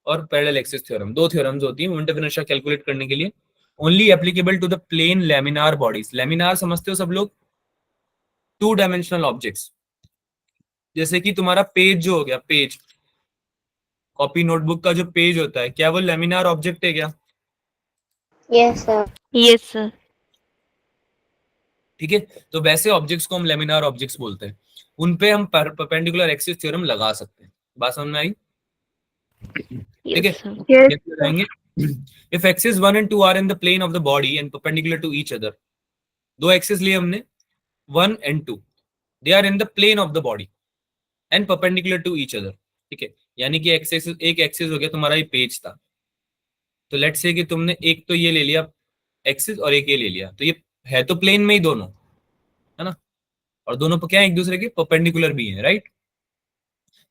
C: और पैरेलल एक्सिस थ्योरम। दो थ्योरम्स होती हैं मोमेंट ऑफ इनर्शिया कैलकुलेट करने के लिए, only applicable to the plane laminar bodies. Laminar समझते हो सब लोग, 2 डायमेंशनल ऑब्जेक्ट्स, जैसे कि तुम्हारा पेज जो हो गया, पेज कॉपी नोटबुक का जो पेज होता है, क्या वो लेमिनार ऑब्जेक्ट है क्या?
A: Yes, sir.
E: Yes, sir.
C: ठीक है, तो वैसे ऑब्जेक्ट्स को हम लेमिनार ऑब्जेक्ट्स बोलते हैं, उन पे हम परपेंडिकुलर एक्सिस थ्योरम लगा सकते हैं। बात समझ में आई? ठीक है,
E: Yes, sir.
F: Yes.
C: कैसे लगाएंगे? If axis 1 and 2 are in the plane of the body and perpendicular to each other, दो एक्सिस लिए हमने 1 and 2, they are in the plane of the body and perpendicular to each other. ठीक है, यानी कि axis, एक axis हो गया तुम्हारा ये पेज था, तो लेट्स से कि तुमने एक तो ये ले लिया एक्सिस और एक ये ले लिया, तो ये है तो प्लेन में ही दोनों, है ना, और दोनों पर क्या है, एक दूसरे के परपेंडिकुलर भी है, राइट।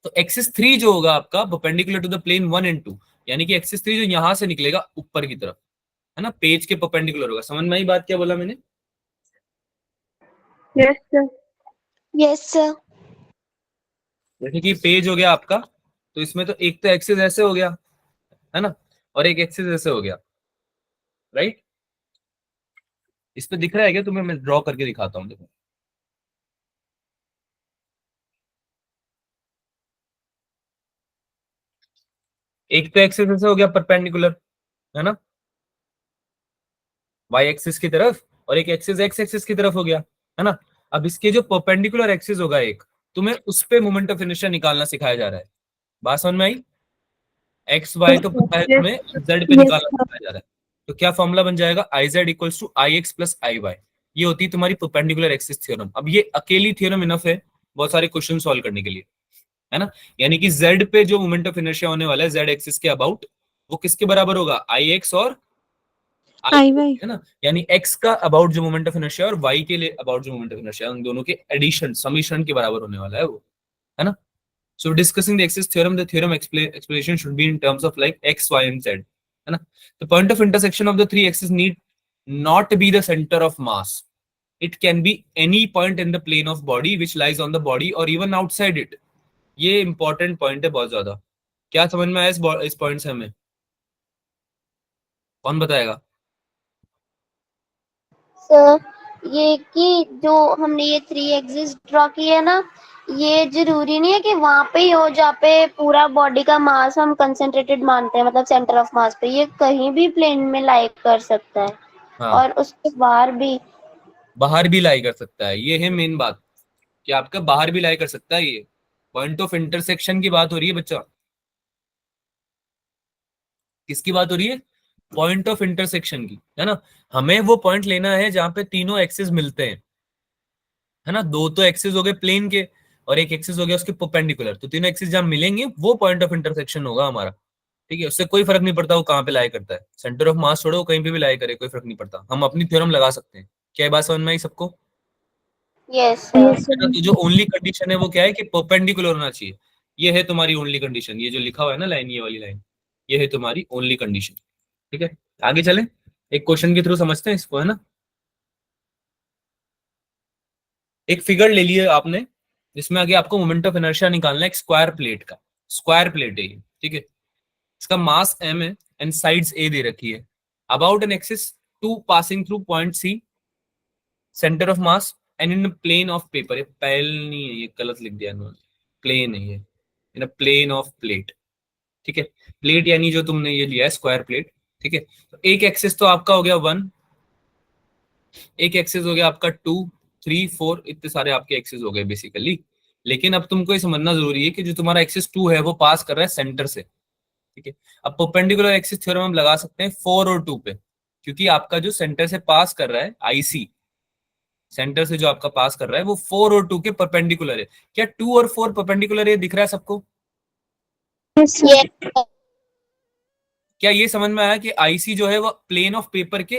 C: तो एक्सिस 3 जो होगा आपका perpendicular to the plane 1 and 2, यानी कि एक्सिस 3 जो यहां से निकलेगा ऊपर की तरफ, है ना, पेज के परपेंडिकुलर होगा। समझ में आई बात क्या बोला मैंने?
F: Yes, sir.
A: Yes, sir.
C: जैसे कि पेज हो गया आपका, तो इसमें तो एक तो एक्सिस ऐसे हो गया, है ना, और एक एक्सिस ऐसे हो गया, राइट। इस पे दिख रहा है क्या तुम्हें? मैं ड्रॉ करके दिखाता हूँ, देखो। एक तो एक्सिस ऐसे हो गया परपेंडिकुलर, है ना, वाई एक्सिस की तरफ, और एक एक्सिस एक्स एक्सिस की तरफ हो गया, है ना। अब इसके जो परपेंडिकुलर एक्सिस होगा एक, तुम्हें उस पे मोमेंट ऑफ इनर्शिया निकालना सिखाया जा रहा है। बात समझ में आई? एक्स वाई तो पता है तुम्हें, जेड पे
E: Yes,
C: निकालना
E: sir.
C: सिखाया जा रहा है। तो क्या फॉर्मूला बन जाएगा? I Z equals to I X plus I Y. ये होती है तुम्हारी परपेंडिकुलर एक्सिस थ्योरम। अब ये अकेली थ्योरम इनफ है बहुत सारे क्वेश्चन सॉल्व करने के लिए, है ना। यानी कि जेड पे जो मोमेंट ऑफ इनर्शिया होने वाला है जेड एक्सिस के अबाउट, वो किसके बराबर होगा? आई एक्स और आई,
E: I
C: है ना। यानी एक्स का अबाउट जो मोमेंट ऑफ इनर्शिया और वाई के लिए अबाउट जो मोमेंट ऑफ इनर्शिया, उन दोनों के एडिशन, समीशन के बराबर होने वाला है वो, है ना। So discussing the axis theorem, the theorem explanation should be in terms of like x, y, and z. है ना? The point of intersection of the three axes need not be the center of mass. It can be any point in the plane of body which lies on the body or even outside it. ये important point है बहुत ज्यादा। क्या समझ में आया इस point से हमें? कौन बताएगा?
A: सर, ये कि जो हमने ये 3 एक्सिस ड्रॉ किए है ना, ये जरूरी नहीं है कि वहां पे ही हो जहाँ पे पूरा बॉडी का मास हम कंसंट्रेटेड मानते हैं, मतलब सेंटर ऑफ मास पे। ये कहीं भी प्लेन में लाई कर सकता है
C: हाँ,
A: और उसके बाहर भी।
C: बाहर भी लाई कर सकता है, ये है मेन बात, कि आपका बाहर भी लाई कर सकता है। ये पॉइंट ऑफ इंटरसेक्शन की बात हो रही है बच्चा। किसकी बात हो रही है? पॉइंट ऑफ इंटरसेक्शन की, है ना। हमें वो पॉइंट लेना है जहां पे तीनों एक्सिस मिलते हैं, है ना। दो तो एक्सिस हो गए प्लेन के और एक एक्सिस हो गया उसके परपेंडिकुलर, तो तीनों एक्सिस जहां मिलेंगे वो पॉइंट ऑफ इंटरसेक्शन होगा हमारा। ठीक है, उससे कोई फर्क नहीं पड़ता वो कहाँ पे लाई करता है, सेंटर ऑफ मास छोड़ो, कहीं पे भी लाई करे कोई फर्क नहीं पड़ता, हम अपनी थ्योरम लगा सकते हैं। क्या ये बात समझ में आई सबको?
A: Yes sir.
E: Yes,
C: है ना।
E: sir.
C: तो जो ओनली कंडीशन है वो क्या है कि परपेंडिकुलर होना चाहिए। ये है तुम्हारी ओनली कंडीशन, ये जो लिखा हुआ है ना लाइन, ये वाली लाइन, ये है तुम्हारी ओनली कंडीशन। ठीक है, आगे चलें, एक क्वेश्चन के थ्रू समझते हैं इसको, है ना। एक फिगर ले लिए आपने जिसमें आगे आपको मोमेंट ऑफ इनर्शिया निकालना है एक स्क्वायर प्लेट का। स्क्वायर प्लेट है ये, ठीक है। इसका मास m है एंड साइड्स a दे रखी है। About an axis 2 passing through point c, centre of mass and in plane of paper. ये पैल नहीं है, ये गलत लिख दिया इन्होंने, प्लेन है ये, इन प्लेन ऑफ प्लेट। ठीक है, प्लेट यानी जो तुमने ये लिया है स्क्वायर प्लेट। ठीक है, तो एक एक्सिस तो आपका हो गया 1, एक एक्सिस हो गया आपका 2, 3, 4, इतने सारे आपके एक्सिस हो गए बेसिकली। लेकिन अब तुमको ये समझना जरूरी है कि जो तुम्हारा एक्सिस 2 है वो पास कर रहा है सेंटर से। ठीक है, अब परपेंडिकुलर एक्सिस थ्योरम हम लगा सकते हैं 4 और 2 पे, क्योंकि आपका जो सेंटर से पास कर रहा है आईसी, सेंटर से जो आपका पास कर रहा है वो 4 और 2 के परपेंडिकुलर है। क्या 2 और 4 परपेंडिकुलर है, दिख रहा है सबको?
E: Yes, sir.
A: यस
C: क्या ये समझ में आया कि आईसी जो है वो प्लेन ऑफ पेपर के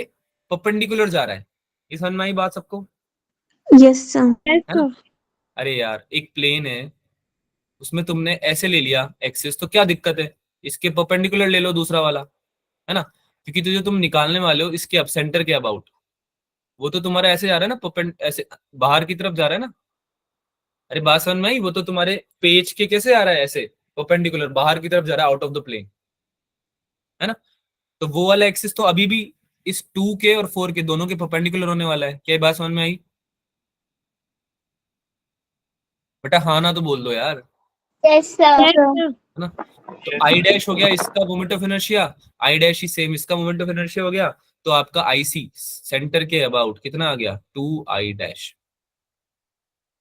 C: परपेंडिकुलर जा रहा है? ये समझ में आई बात सबको?
E: Yes, sir.
F: Yes,
C: है ना।
F: sir.
C: अरे यार, एक प्लेन है उसमें तुमने ऐसे ले लिया एक्सिस, तो क्या दिक्कत है, इसके परपेंडिकुलर ले लो दूसरा वाला, है ना। क्योंकि तो जो तुम निकालने वाले हो इसके अब सेंटर के अबाउट, वो तो तुम्हारा ऐसे जा रहा है ना, ऐसे बाहर की तरफ जा रहा है ना। अरे बात समझ में आई? वो तो तुम्हारे पेज के कैसे आ रहा है, ऐसे परपेंडिकुलर बाहर की तरफ जा रहा है, आउट ऑफ द प्लेन, है ना। तो वो वाला एक्सिस तो अभी भी इस 2 के और 4 के दोनों के परपेंडिकुलर होने वाला है। क्या ये बात समझ में आई? बेटा हाँ ना तो बोल दो यार,
A: Yes, sir.
C: है ना। तो आई डैश हो गया इसका moment of inertia, I dash he same इसका मोमेंट ऑफ इनर्शिया हो गया, तो आपका आईसी सेंटर के अबाउट कितना आ गया, 2I डैश,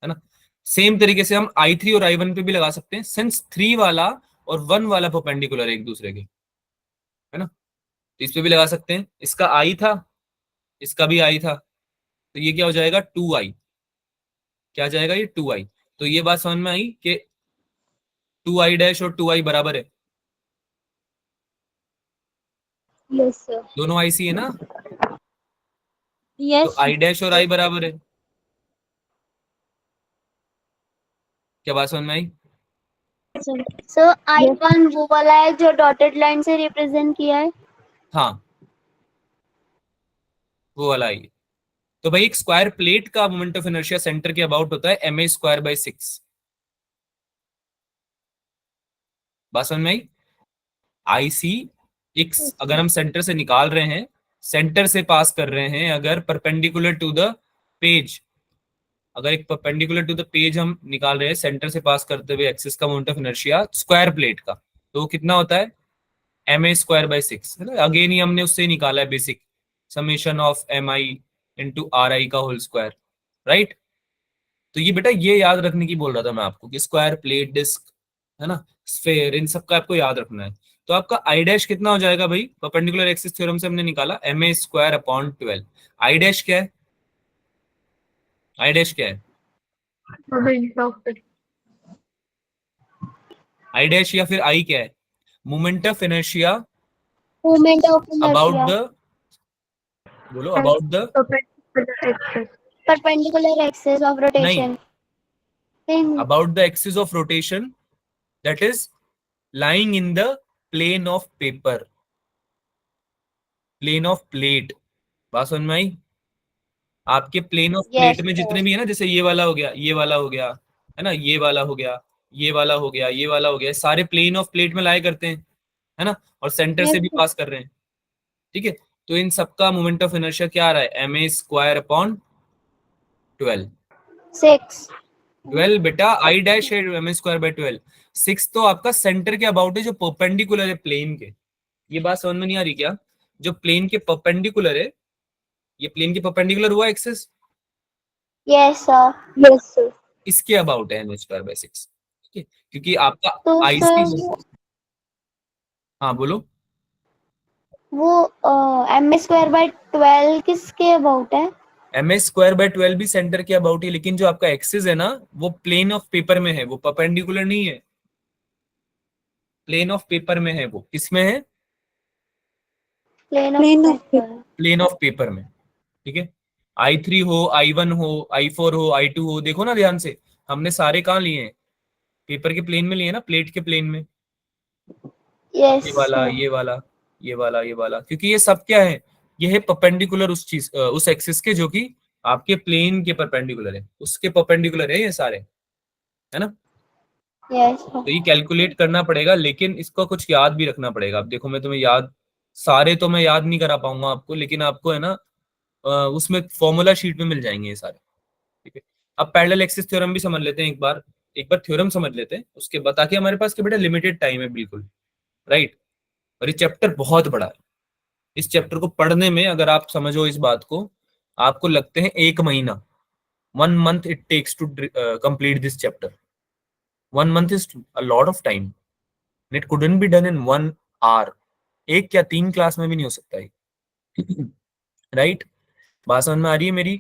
C: है ना। सेम तरीके से हम I3 और I1 पे भी लगा सकते हैं, सिंस 3 वाला और 1 वाला परपेंडिकुलर है एक दूसरे के, है ना। तो इस पे भी लगा सकते हैं, इसका आई था, इसका भी आई था, तो ये क्या हो जाएगा 2I, क्या आ जाएगा ये 2I। तो ये बात समझ में आई कि 2I डैश और 2I बराबर है,
A: Yes, sir.
C: दोनों आईसी है ना,
E: Yes.
C: तो आई डैश और आई बराबर है। क्या बात समझ में आई?
A: So I1 वो वाला है जो डॉटेड लाइन से रिप्रेजेंट किया है।
C: हाँ वो वाला आई। तो भाई एक स्क्वायर प्लेट का मोमेंट ऑफ इनर्शिया सेंटर के अबाउट होता है ma²/6। बात समझ में आई? आईसी एक्स अगर हम सेंटर से निकाल रहे हैं, सेंटर से पास कर रहे हैं, अगर परपेंडिकुलर टू द पेज, अगर एक परपेंडिकुलर टू द पेज हम निकाल रहे हैं सेंटर से पास करते हुए एक्सिस का moment of inertia square plate का, तो वो कितना होता है ma²/6, है ना। अगेन ही हमने उससे निकाला है basic summation of mi into ri का होल स्क्वायर, राइट। तो ये बेटा ये याद रखने की बोल रहा था मैं आपको कि स्क्वायर प्लेट, डिस्क, है ना, स्फेयर, इन सब का आपको याद रखना है। तो आपका आई डैश कितना हो जाएगा भाई, परपेंडिकुलर एक्सिस थ्योरम से हमने निकाला ma²/12। आई डैश क्या है, आई डैश क्या है, आई डैश या फिर आई क्या है, moment of inertia
A: Moment of
C: about
A: inertia.
C: The, बोलो about the,
A: Perpendicular axis of rotation. Then
C: about the axis of rotation that is lying in the plane of paper, plane of plate। बात समझ में आई? आपके plane of
A: yes,
C: plate में
A: sir.
C: जितने भी है ना, जैसे ये वाला हो गया, ये वाला हो गया, है ना, ये वाला हो गया, ये वाला हो गया, ये वाला हो गया, सारे प्लेन ऑफ प्लेट में लाए करते हैं, है ना, और सेंटर
A: Yes,
C: से भी
A: sir.
C: पास कर रहे हैं, ठीक है। तो इन सबका मोमेंट ऑफ इनर्शिया क्या आ रहा है, ma²/12।
A: 6.
C: 12 बेटा आई डैश है ma²/12, 6 तो आपका सेंटर के अबाउट है जो परपेंडिकुलर है प्लेन के। ये बात समझ में नहीं आ रही क्या, जो प्लेन के परपेंडिकुलर है, ये प्लेन के परपेंडिकुलर हुआ axis,
A: Yes, sir. Yes, sir.
C: इसके अबाउट है ma²/6, ठीक है। क्योंकि आपका
A: तो
C: आईसी,
A: सर
C: हाँ बोलो,
A: वो ma²/12 किसके अबाउट है?
C: ma²/12 भी सेंटर के अबाउट है, लेकिन जो आपका एक्सिस है ना वो प्लेन ऑफ पेपर में है, वो परपेंडिकुलर नहीं है, प्लेन ऑफ पेपर में है, वो किसमें है,
A: plane
E: Plane
A: of
E: of
A: paper.
C: Plane of paper में, ठीक है। I3 हो, I1 हो, I4 हो, I2 हो, देखो ना ध्यान से, हमने सारे कहाँ लिए हैं, पेपर के प्लेन में लिए ना, प्लेट के प्लेन में,
A: यस
C: ये वाला,
A: सर।
C: ये वाला, ये वाला, ये वाला, क्योंकि ये सब क्या है, ये है परपेंडिकुलर उस चीज, उस एक्सिस के जो कि आपके प्लेन के परपेंडिकुलर है, उसके परपेंडिकुलर है ये सारे, है ना।
A: यस
C: तो
A: सर।
C: ये कैलकुलेट करना पड़ेगा, लेकिन इसका कुछ याद भी रखना पड़ेगा। अब देखो मैं तुम्हें याद, सारे तो मैं याद नहीं करा पाऊंगा आपको, लेकिन आपको है ना उसमें फॉर्मूला शीट में मिल जाएंगे ये सारे, ठीक है। अब पैरेलल एक्सिस थ्योरम भी समझ लेते हैं एक बार, एक बार थ्योरम समझ लेते हैं उसके बाद, ताकि हमारे पास के बेटा लिमिटेड टाइम है बिल्कुल, राइट। और ये चैप्टर बहुत बड़ा है, इस चैप्टर को पढ़ने में अगर आप समझो इस बात को, आपको लगते हैं 1 महीना, 1 month it takes to complete this chapter. 1 month is a lot of time, it couldn't be done in 1 hour, एक या 3 क्लास में भी नहीं हो सकता है, राइट। बात समझ में आ रही है मेरी?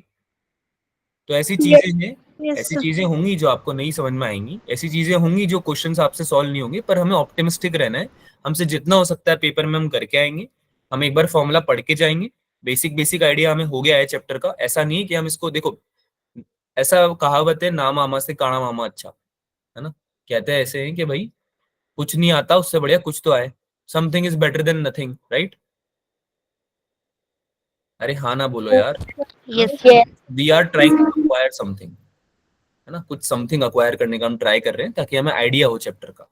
C: तो ऐसी चीजें हैं,
E: Yes,
C: ऐसी
E: sir.
C: चीजें होंगी जो आपको नहीं समझ में आएंगी, ऐसी चीजें होंगी जो क्वेश्चंस आपसे सॉल्व नहीं होंगे, पर हमें ऑप्टिमिस्टिक रहना है, हमसे जितना हो सकता है पेपर में हम करके आएंगे। हम एक बार फॉर्मूला पढ़ के जाएंगे, बेसिक बेसिक आइडिया हमें हो गया है चैप्टर का, ऐसा नहीं है कि हम इसको, देखो ऐसा कहावत है, ना मामा से काना मामा अच्छा, है ना। कहते हैं ऐसे हैं कि भाई कुछ नहीं आता उससे बढ़िया कुछ तो आए, something is better than nothing, right. अरे हाँ ना बोलो यार,
E: Yes,
A: Yes.
C: We are trying to acquire something, है ना, कुछ समथिंग अक्वायर करने का हम ट्राई कर रहे हैं, ताकि हमें आइडिया हो चैप्टर का,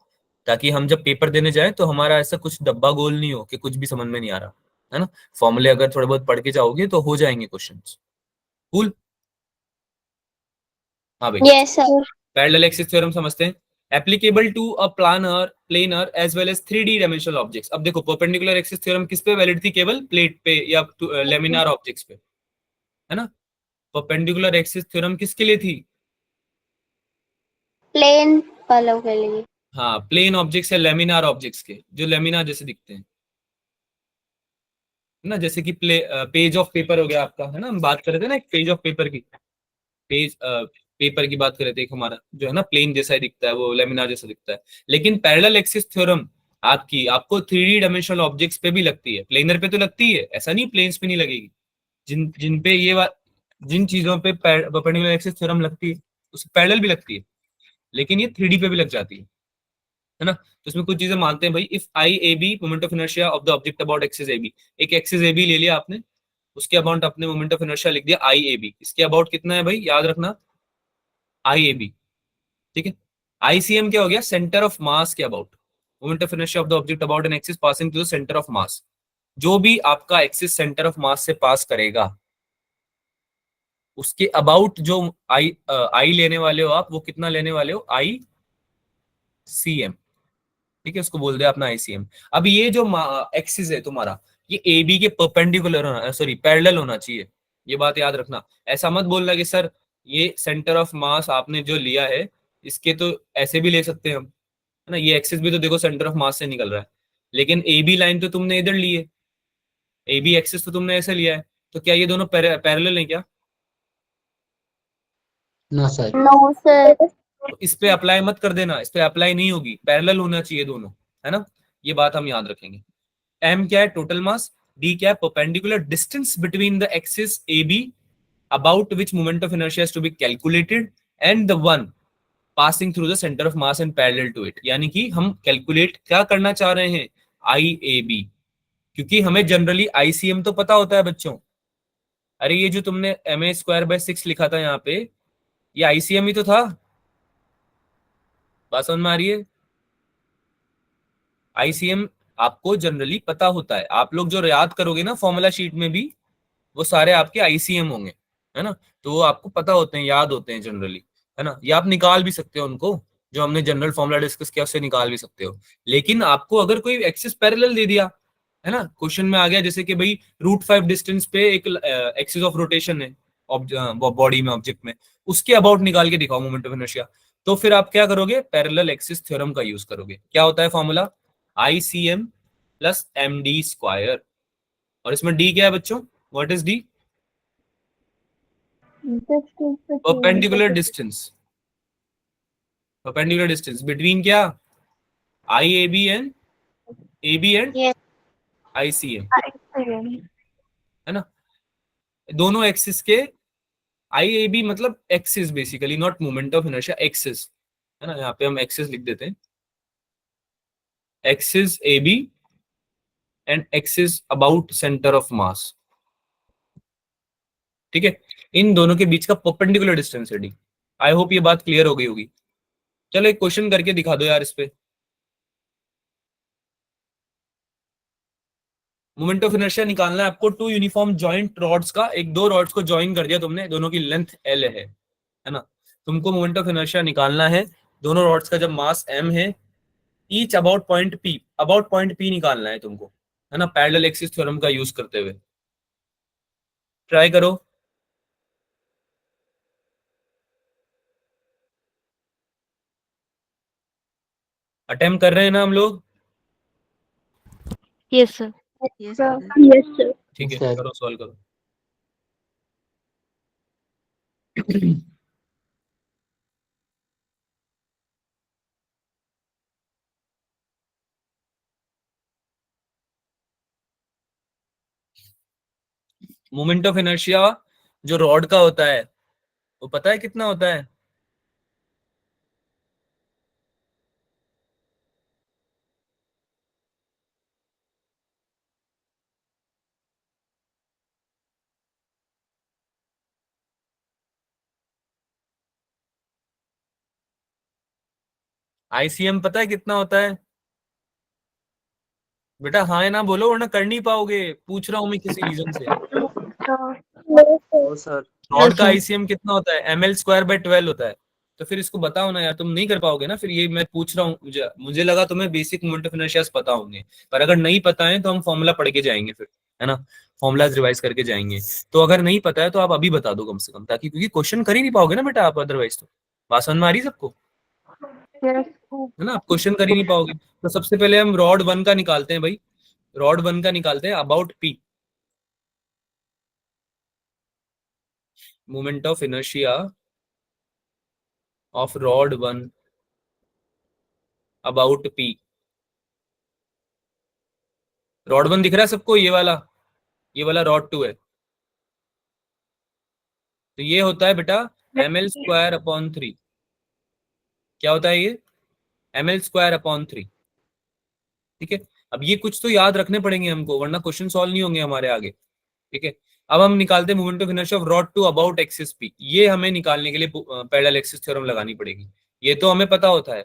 C: ताकि हम जब पेपर देने जाएं तो हमारा ऐसा कुछ डब्बा गोल नहीं हो कि कुछ भी समझ में नहीं आ रहा, है ना। फॉर्मूले अगर थोड़े बहुत पढ़ के जाओगे तो हो जाएंगे क्वेश्चंस, कूल। हाँ भाई,
A: yes sir.
C: Parallel axis theorem समझते हैं, applicable to a planar as well as 3D dimensional objects. अब देखो परपेंडिकुलर एक्सिस थ्योरम किस पे वैलिड थी, केवल प्लेट पे या लेमिनार ऑब्जेक्ट्स पे, है ना। परपेंडिकुलर एक्सिस थ्योरम किसके लिए थी?
A: प्लेन वालों के लिए।
C: हाँ, प्लेन ऑब्जेक्ट्स या लेमिनार ऑब्जेक्ट्स के, जो लेमिनार जैसे दिखते हैं, है ना। जैसे कि पेज ऑफ पेपर हो गया आपका, है ना, हम बात कर रहे थे ना एक पेज ऑफ पेपर की, पेज पेपर की बात कर रहे थे, एक हमारा जो है ना प्लेन जैसा ही दिखता है, वो लेमिनार जैसा दिखता है। लेकिन पैरेलल एक्सिस थ्योरम आपको 3D डायमेंशनल ऑब्जेक्ट्स पे भी लगती है, प्लेनर पे तो लगती है, ऐसा नहीं प्लेन्स पे नहीं लगेगी। जिन जिन पे जिन चीजों पे परपेंडिकुलर एक्सिस थ्योरम लगती है उस पैरेलल भी लगती है, लेकिन ये 3D पे भी लग जाती है ना। तो इसमें कुछ चीजें मानते हैं भाई, if I A B moment of inertia of the object about axis A B, एक एक्सिस ए बी ले लिया आपने, उसके अबाउट अपने मोमेंट ऑफ इनर्शिया लिख दिया आई ए बी, इसके अबाउट कितना है भाई, याद रखना आई ए बी, ठीक है। आईसीएम क्या हो गया, सेंटर ऑफ मास के about, moment of inertia of the object about an axis passing to the centre of mass. जो भी आपका एक्सिस सेंटर ऑफ मास से पास करेगा उसके अबाउट जो आई लेने वाले हो आप, वो कितना लेने वाले हो, आई सी एम, ठीक है, उसको बोल दे अपना आईसीएम। अब ये जो एक्सिस है तुम्हारा, ये ए बी के परपेंडिकुलर होना, सॉरी पैरेलल होना चाहिए, ये बात याद रखना। ऐसा मत बोलना कि सर ये सेंटर ऑफ मास आपने जो लिया है इसके तो ऐसे भी ले सकते हैं हम, है ना, ये एक्सिस भी तो देखो सेंटर ऑफ मास से निकल रहा है, लेकिन ए बी लाइन तो तुमने इधर ली है, ए बी एक्सिस तो तुमने ऐसे लिया है, तो क्या ये दोनों पैरेलल है क्या?
D: No sir.
A: No sir.
C: तो इस पे अप्लाई मत कर देना, इस पे अप्लाई नहीं होगी, पैरेलल होना चाहिए दोनों, है ना, ये बात हम याद रखेंगे। एम क्या है, टोटल मास, डी क्या है, perpendicular distance between the axis A B about which moment of inertia is to be calculated, and the one passing through the centre of mass and parallel to it. यानी कि हम calculate क्या करना चाह रहे हैं, आई ए बी, क्योंकि हमें जनरली आईसीएम तो पता होता है बच्चों। अरे ये जो तुमने एम ए स्क्वायर बाय 6 लिखा था यहाँ पे, ये आईसीएम ही तो था, बात समझ में आ रही है। आईसीएम आपको जनरली पता होता है, आप लोग जो याद करोगे ना फॉर्मूला शीट में भी, वो सारे आपके आईसीएम होंगे, है ना, तो वो आपको पता होते हैं, याद होते हैं जनरली, है ना, या आप निकाल भी सकते हो उनको, जो हमने जनरल फॉर्मूला डिस्कस किया उससे निकाल भी सकते हो। लेकिन आपको अगर कोई एक्सिस पैरेलल दे दिया, है ना, क्वेश्चन में आ गया जैसे कि भाई √5 डिस्टेंस पे एक एक्सिस ऑफ रोटेशन है बॉडी में, ऑब्जेक्ट में, उसके अबाउट निकाल के दिखाओ मोमेंट ऑफ इनर्शिया, तो फिर आप क्या करोगे, पैरेलल एक्सिस थ्योरम का यूज करोगे। क्या होता है formula, ICM plus M D square, और इसमें डी क्या है बच्चों, what is D, perpendicular distance, perpendicular distance between क्या, I A B and
A: Yes.
C: ICM, है ना, दोनों एक्सिस के, आई ए बी मतलब axis basically, not moment of inertia, axis, है ना, यहाँ पे हम एक्सिस लिख देते हैं, axis A B and axis about centre of मास, ठीक है, इन दोनों के बीच का परपेंडिकुलर डिस्टेंस है डी। आई होप ये बात क्लियर हो गई होगी। चलो एक क्वेश्चन करके दिखा दो यार इस पे। मोमेंट ऑफ इनर्शिया निकालना है आपको, टू यूनिफॉर्म जॉइंट रॉड्स का, एक दो रॉड्स को ज्वाइन कर दिया तुमने, दोनों की लेंथ एल है ना, तुमको मोमेंट ऑफ इनर्शिया निकालना है, दोनों रॉड्स का जब मास एम है, ईच अबाउट पॉइंट पी निकालना है तुमको, है ना, पैरेलल एक्सिस थ्योरम का यूज करते हुए। ट्राई करो, अटेम्प्ट कर रहे हैं ना हम लोग,
E: Yes, sir.
A: Yes, sir.
C: ठीक है,
D: सर।
C: करो, सॉल्व करो। मोमेंट ऑफ इनर्शिया जो रॉड का होता है वो पता है कितना होता है, आईसीएम पता है कितना होता है बेटा, हाँ है ना बोलो, वरना कर नहीं पाओगे, पूछ रहा हूं मैं किसी रीजन से।
F: No sir.
C: रॉड का
E: sir.
C: आईसीएम कितना होता है, ml² बाय 12 होता है, तो फिर इसको बताओ ना यार, तुम नहीं कर पाओगे ना फिर। ये मैं पूछ रहा हूँ, मुझे लगा तुम्हें बेसिक मोमेंट ऑफ इनर्शियाज पता होंगे, पर अगर नहीं पता है तो हम फॉर्मूला पढ़ के जाएंगे फिर, है ना, फॉर्मूलाज रिवाइज करके जाएंगे। तो अगर नहीं पता है तो आप अभी बता दो कम से कम, ताकि, क्योंकि क्वेश्चन कर ही नहीं पाओगे ना बेटा आप अदरवाइज। तो बात समझ में आ रही है सबको, है ना, आप क्वेश्चन कर ही नहीं पाओगे। तो सबसे पहले हम रॉड 1 का निकालते हैं भाई, रॉड 1 का निकालते हैं। About P, moment of inertia of rod 1 about P. Rod 1 दिख रहा है सबको, ये वाला रॉड 2 है। तो ये होता है बेटा ml² अपॉन 3। क्या होता है ये? ml² upon 3। ठीक है, अब ये कुछ तो याद रखने पड़ेंगे हमको, वरना क्वेश्चन सॉल्व नहीं होंगे हमारे आगे। ठीक है, अब हम निकालते हैं moment of inertia of rod 2 about axis P. ये हमें निकालने के लिए पैरेलल एक्सिस थ्योरम लगानी पड़ेगी। ये तो हमें पता होता है,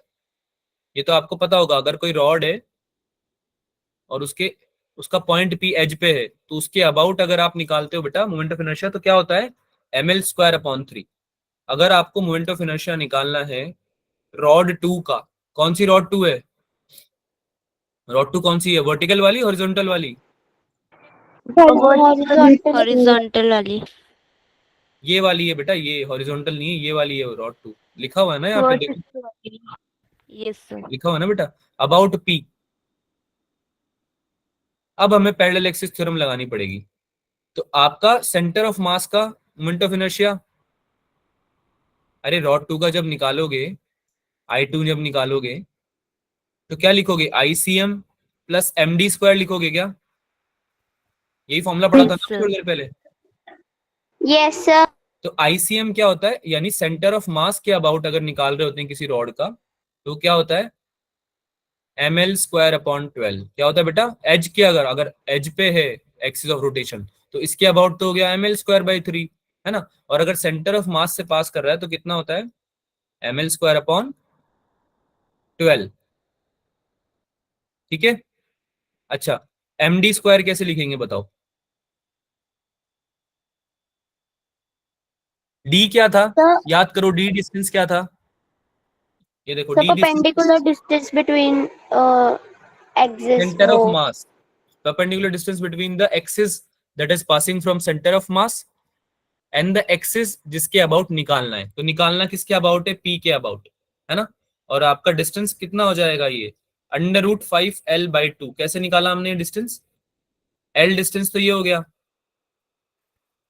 C: ये तो आपको पता होगा। अगर कोई रॉड है और उसका पॉइंट पी एज पे है, तो उसके अबाउट अगर आप निकालते हो बेटा मोमेंट ऑफ इनर्शिया, तो क्या होता है ml² अपॉन 3। अगर आपको मोमेंट ऑफ इनर्शिया निकालना है रॉड 2 का, कौन सी रॉड 2 है? रॉड 2 कौन सी है, वर्टिकल वाली हॉरिजॉन्टल वाली?
E: हॉरिजॉन्टल वाली।
C: ये वाली है बेटा, ये हॉरिजॉन्टल नहीं है, ये वाली है रॉड 2। लिखा हुआ है ना यहाँ पे, देखो
E: यस सर।
C: लिखा हुआ है ना बेटा, अबाउट पी। अब हमें पैरेलल एक्सिस थ्योरम लगानी पड़ेगी। तो आपका सेंटर ऑफ मास का मोमेंट ऑफ इनर्शिया, अरे रॉड 2 का जब निकालोगे, I2 जब निकालोगे, तो क्या लिखोगे? ICM प्लस MD² लिखोगे क्या? यही फॉर्मूला पढ़ा था
E: Yes,
C: ना
E: sir.
C: थोड़ी देर पहले।
A: Yes sir.
C: तो ICM क्या होता है, यानी सेंटर ऑफ मास के अबाउट अगर निकाल रहे होते हैं किसी रॉड का, तो क्या होता है ml²अपॉन 12। क्या होता है बेटा? एज के अगर एज पे है एक्सिस ऑफ रोटेशन, तो इसके अबाउट तो हो गया ml²/3, है ना। और अगर सेंटर ऑफ मास से पास कर रहा है तो कितना होता है ml²/12। ठीक है, अच्छा MD² कैसे लिखेंगे बताओ? डी क्या था,
A: सर
C: याद करो, डी डिस्टेंस क्या था? ये देखो D distance,
A: perpendicular distance between axis
C: centre
A: वो।
C: Of mass, perpendicular distance between the axis that is passing from center of mass and the axis जिसके अबाउट निकालना है। तो निकालना किसके अबाउट है? P के अबाउट, है ना। और आपका डिस्टेंस कितना हो जाएगा? ये √5L/2। कैसे निकाला हमने डिस्टेंस? L डिस्टेंस तो ये हो गया।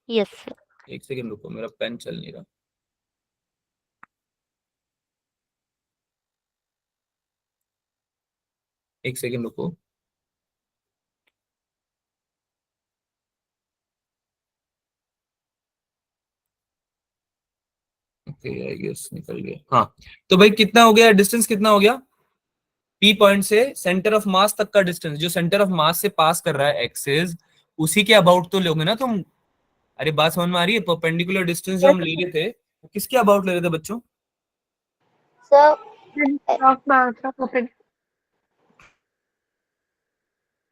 E: Yes sir.
C: एक सेकेंड रुको, मेरा पेन चल नहीं रहा। एक सेकेंड रुको। ओके आई गेस निकल गया। हाँ, तो भाई कितना हो गया डिस्टेंस, कितना हो गया? पी पॉइंट से सेंटर ऑफ मास तक का डिस्टेंस, जो सेंटर ऑफ मास से पास कर रहा है एक्सिस, उसी के अबाउट तो लोगे ना तुम। अरे बात समझ में आ रही है? परपेंडिकुलर डिस्टेंस जो हम ले रहे थे, वो किसके अबाउट ले रहे थे बच्चों?
A: सर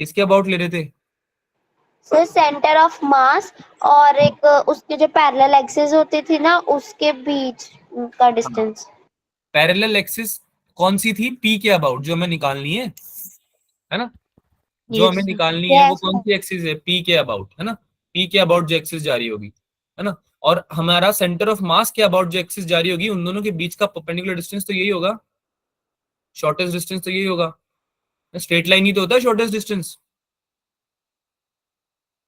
C: किसके अबाउट ले रहे थे?
A: सर सेंटर ऑफ मास और एक उसके जो पैरेलल एक्सिस होती थी ना, उसके बीच का डिस्टेंस।
C: पैरेलल एक्सिस कौन सी थी? पी के अबाउट, जो हमें निकालनी है ना। जो हमें
E: Yes, sir.
C: निकालनी है वो
A: Yes,
C: कौन सी एक्सिस है? पी के अबाउट, है ना। पी के अबाउट जो एक्सिस जारी होगी, है ना। और हमारा सेंटर ऑफ मास के अबाउट जो एक्सिस जारी होगी, उन दोनों के बीच का परपेंडिकुलर डिस्टेंस तो यही होगा, शॉर्टेस्ट डिस्टेंस तो यही होगा। स्ट्रेट लाइन ही तो होता है शॉर्टेस्ट डिस्टेंस।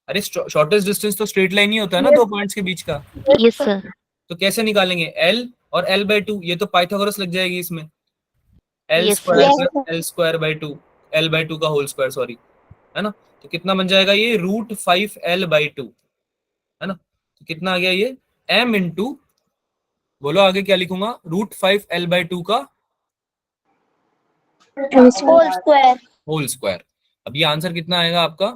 C: अरे शॉर्टेस्ट डिस्टेंस तो स्ट्रेट लाइन ही होता है ना, दो पॉइंट्स के बीच का।
E: Yes, sir.
C: तो कैसे निकालेंगे? L और L/2, ये तो पाइथागोरस लग जाएगी इसमें। L
E: Yes,
C: square
A: sir.
C: Plus L²/2, L/2 का होल स्क्वायर, सॉरी, है ना। तो कितना बन जाएगा ये? √5L/2, है ना। तो कितना आ गया ये? m इंटू, बोलो आगे क्या लिखूंगा? √5L/2 का
A: होल स्क्वायर।
C: Whole square. अब ये आंसर कितना आएगा आपका?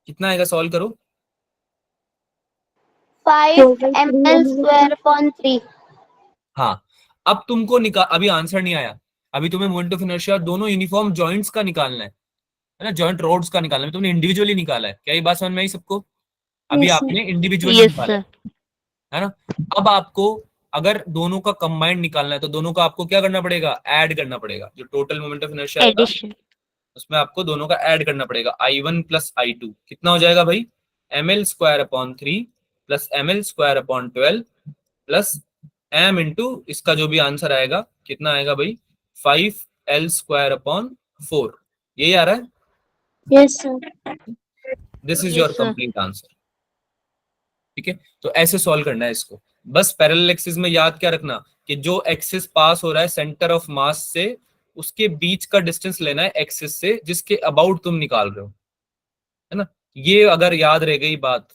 C: कितना आएगा? सॉल्व करो।
A: 5ml²/3।
C: हाँ, अब तुमको अभी आंसर नहीं आया, अभी तुम्हें मोमेंट ऑफ इनर्शिया दोनों यूनिफॉर्म जॉइंट्स का निकालना है ना, जॉइंट रोड्स का निकालना है। तुमने इंडिविजुअली निकाला है। क्या ये बात समझ में आई सबको? अभी
A: Yes, sir.
C: आपने इंडिविजुअली
E: Yes,
C: निकाला
E: sir.
C: है ना। अब आपको अगर दोनों का कंबाइंड निकालना है तो दोनों का आपको क्या करना पड़ेगा, ऐड करना पड़ेगा। जो टोटल मोमेंट ऑफ इनर्शिया आएगा
E: Addition.
C: उसमें आपको दोनों का ऐड करना पड़ेगा। I1 प्लस I2 कितना हो जाएगा भाई, ml² upon 3 plus ml² upon 12 plus m into इसका जो भी आंसर आएगा कितना आएगा भाई, 5l² अपॉन 4। यही आ रहा है।
A: Yes, sir.
C: This is
E: Yes,
C: your
E: sir.
C: Complete answer. ठीक है, तो ऐसे सॉल्व करना है इसको। बस पैरेलल एक्सिस में याद क्या रखना कि जो एक्सिस पास हो रहा है सेंटर ऑफ मास से, उसके बीच का डिस्टेंस लेना है एक्सिस से जिसके अबाउट तुम निकाल रहे हो, है ना। ये अगर याद रह गई बात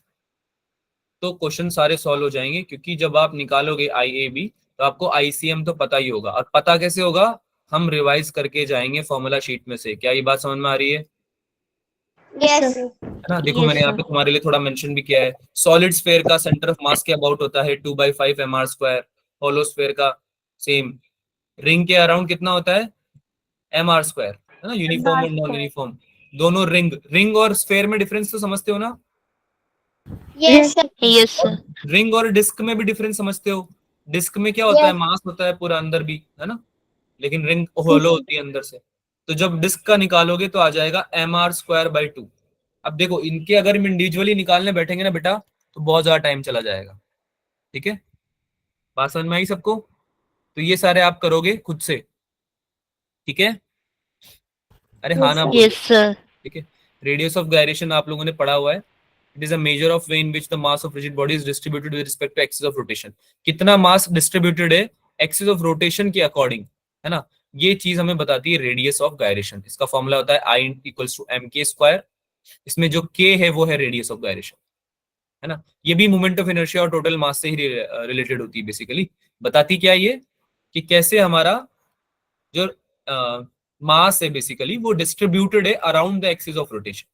C: तो क्वेश्चन सारे सॉल्व हो जाएंगे, क्योंकि जब आप निकालोगे IAB तो आपको ICM तो पता ही होगा। और पता कैसे होगा, हम रिवाइज करके जाएंगे फॉर्मूला शीट में से। क्या ये बात समझ में आ रही है?
A: Yes, sir.
C: है ना। देखो
E: Yes,
C: मैंने यहाँ
E: sir.
C: पे तुम्हारे लिए थोड़ा मेंशन भी किया है। सॉलिड स्फेयर का सेंटर ऑफ मास के अबाउट होता है 2/5 mr²। होलो स्फेयर का सेम। रिंग के अराउंड कितना होता है, mr², है ना। यूनिफॉर्म और नॉन यूनिफॉर्म दोनों। रिंग रिंग और स्फेयर में डिफरेंस तो समझते हो ना।
A: Yes, sir.
E: Yes, sir.
C: Ring और डिस्क में भी डिफरेंस समझते हो। डिस्क में क्या होता है,
A: Yes.
C: मास होता है पूरा अंदर भी, है ना। लेकिन रिंग होलो होती है अंदर से। तो जब डिस्क का निकालोगे तो आ जाएगा mr²/2। अब देखो इनके अगर हम इंडिविजुअली निकालने बैठेंगे ना बेटा तो बहुत ज्यादा टाइम चला जाएगा। ठीक है, बात समझ में आई सबको? तो ये सारे आप करोगे खुद से। ठीक है, अरे हाँ ना बोलो।
E: Yes, sir.
C: ठीक है, रेडियस ऑफ गायरेशन आप लोगों ने पढ़ा हुआ है। It is a measure of way in which the mass of rigid body is distributed with respect to axis of rotation. कितना मास डिस्ट्रीब्यूटेड है एक्सिस ऑफ रोटेशन के अकॉर्डिंग, है ना। ये चीज हमें बताती है रेडियस ऑफ गायरेशन। इसका फॉर्मूला होता है I इक्वल्स टू mk²। इसमें जो k है वो है रेडियस ऑफ गायरेशन, है ना। ये भी मोमेंट ऑफ इनर्शिया और टोटल मास से ही रिलेटेड होती है बेसिकली। बताती क्या ये कि कैसे हमारा जो मास है बेसिकली वो डिस्ट्रीब्यूटेड है around the axis of rotation,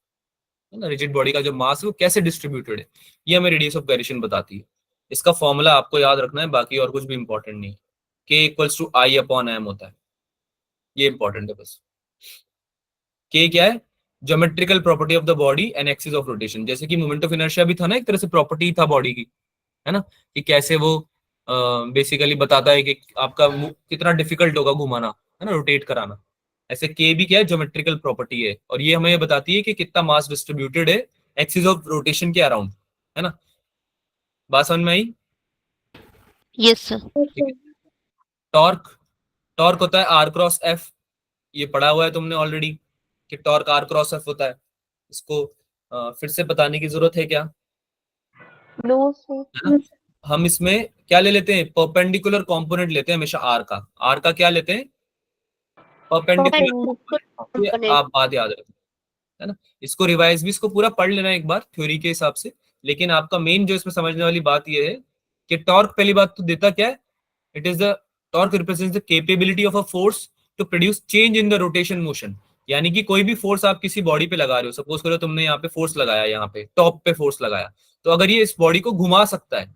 C: है ना। रिजिड बॉडी का जो मास है वो कैसे डिस्ट्रीब्यूटेड है, ये हमें रेडियस ऑफ गायरेशन बताती है। इसका फॉर्मूला आपको याद रखना है, बाकी और कुछ भी इंपॉर्टेंट नहीं है। k इक्वल्स टू I/m होता है, ये इंपॉर्टेंट है बस। k क्या है, geometrical property of the body and axis of rotation. जैसे कि मोमेंट ऑफ इनर्शिया भी था ना, एक तरह से प्रॉपर्टी था बॉडी की, है ना, कि कैसे वो बेसिकली बताता है कि आपका कितना डिफिकल्ट होगा घुमाना, है ना, रोटेट कराना। ऐसे के भी क्या है, ज्योमेट्रिकल प्रॉपर्टी है, और ये हमें बताती है कि कितना मास डिस्ट्रीब्यूटेड है एक्सिस ऑफ रोटेशन के अराउंड, है ना। बात समझ में आई?
E: Yes, sir.
C: ठीक है। टॉर्क, टॉर्क होता है R×F। ये पढ़ा हुआ है तुमने ऑलरेडी कि टॉर्क R×F होता है। इसको फिर से बताने की जरूरत है क्या?
A: No, sir.
C: है ना? हम इसमें क्या ले लेते हैं, परपेंडिकुलर कंपोनेंट लेते हैं हमेशा आर का। आर का क्या लेते हैं, परपेंडिकुलर। ये आप बात याद रखना, है ना। इसको रिवाइज भी, इसको पूरा पढ़ लेना एक बार थ्योरी के हिसाब से। लेकिन आपका मेन जो इसमें समझने वाली बात ये है कि टॉर्क पहली बात तो देता क्या है, it is the torque represents the capability of a force to produce change in the rotation motion. यानी कि कोई भी फोर्स आप किसी बॉडी पे लगा रहे हो, सपोज करो तुमने यहाँ पे फोर्स लगाया, यहाँ पे टॉप पे फोर्स लगाया, तो अगर ये इस बॉडी को घुमा सकता है,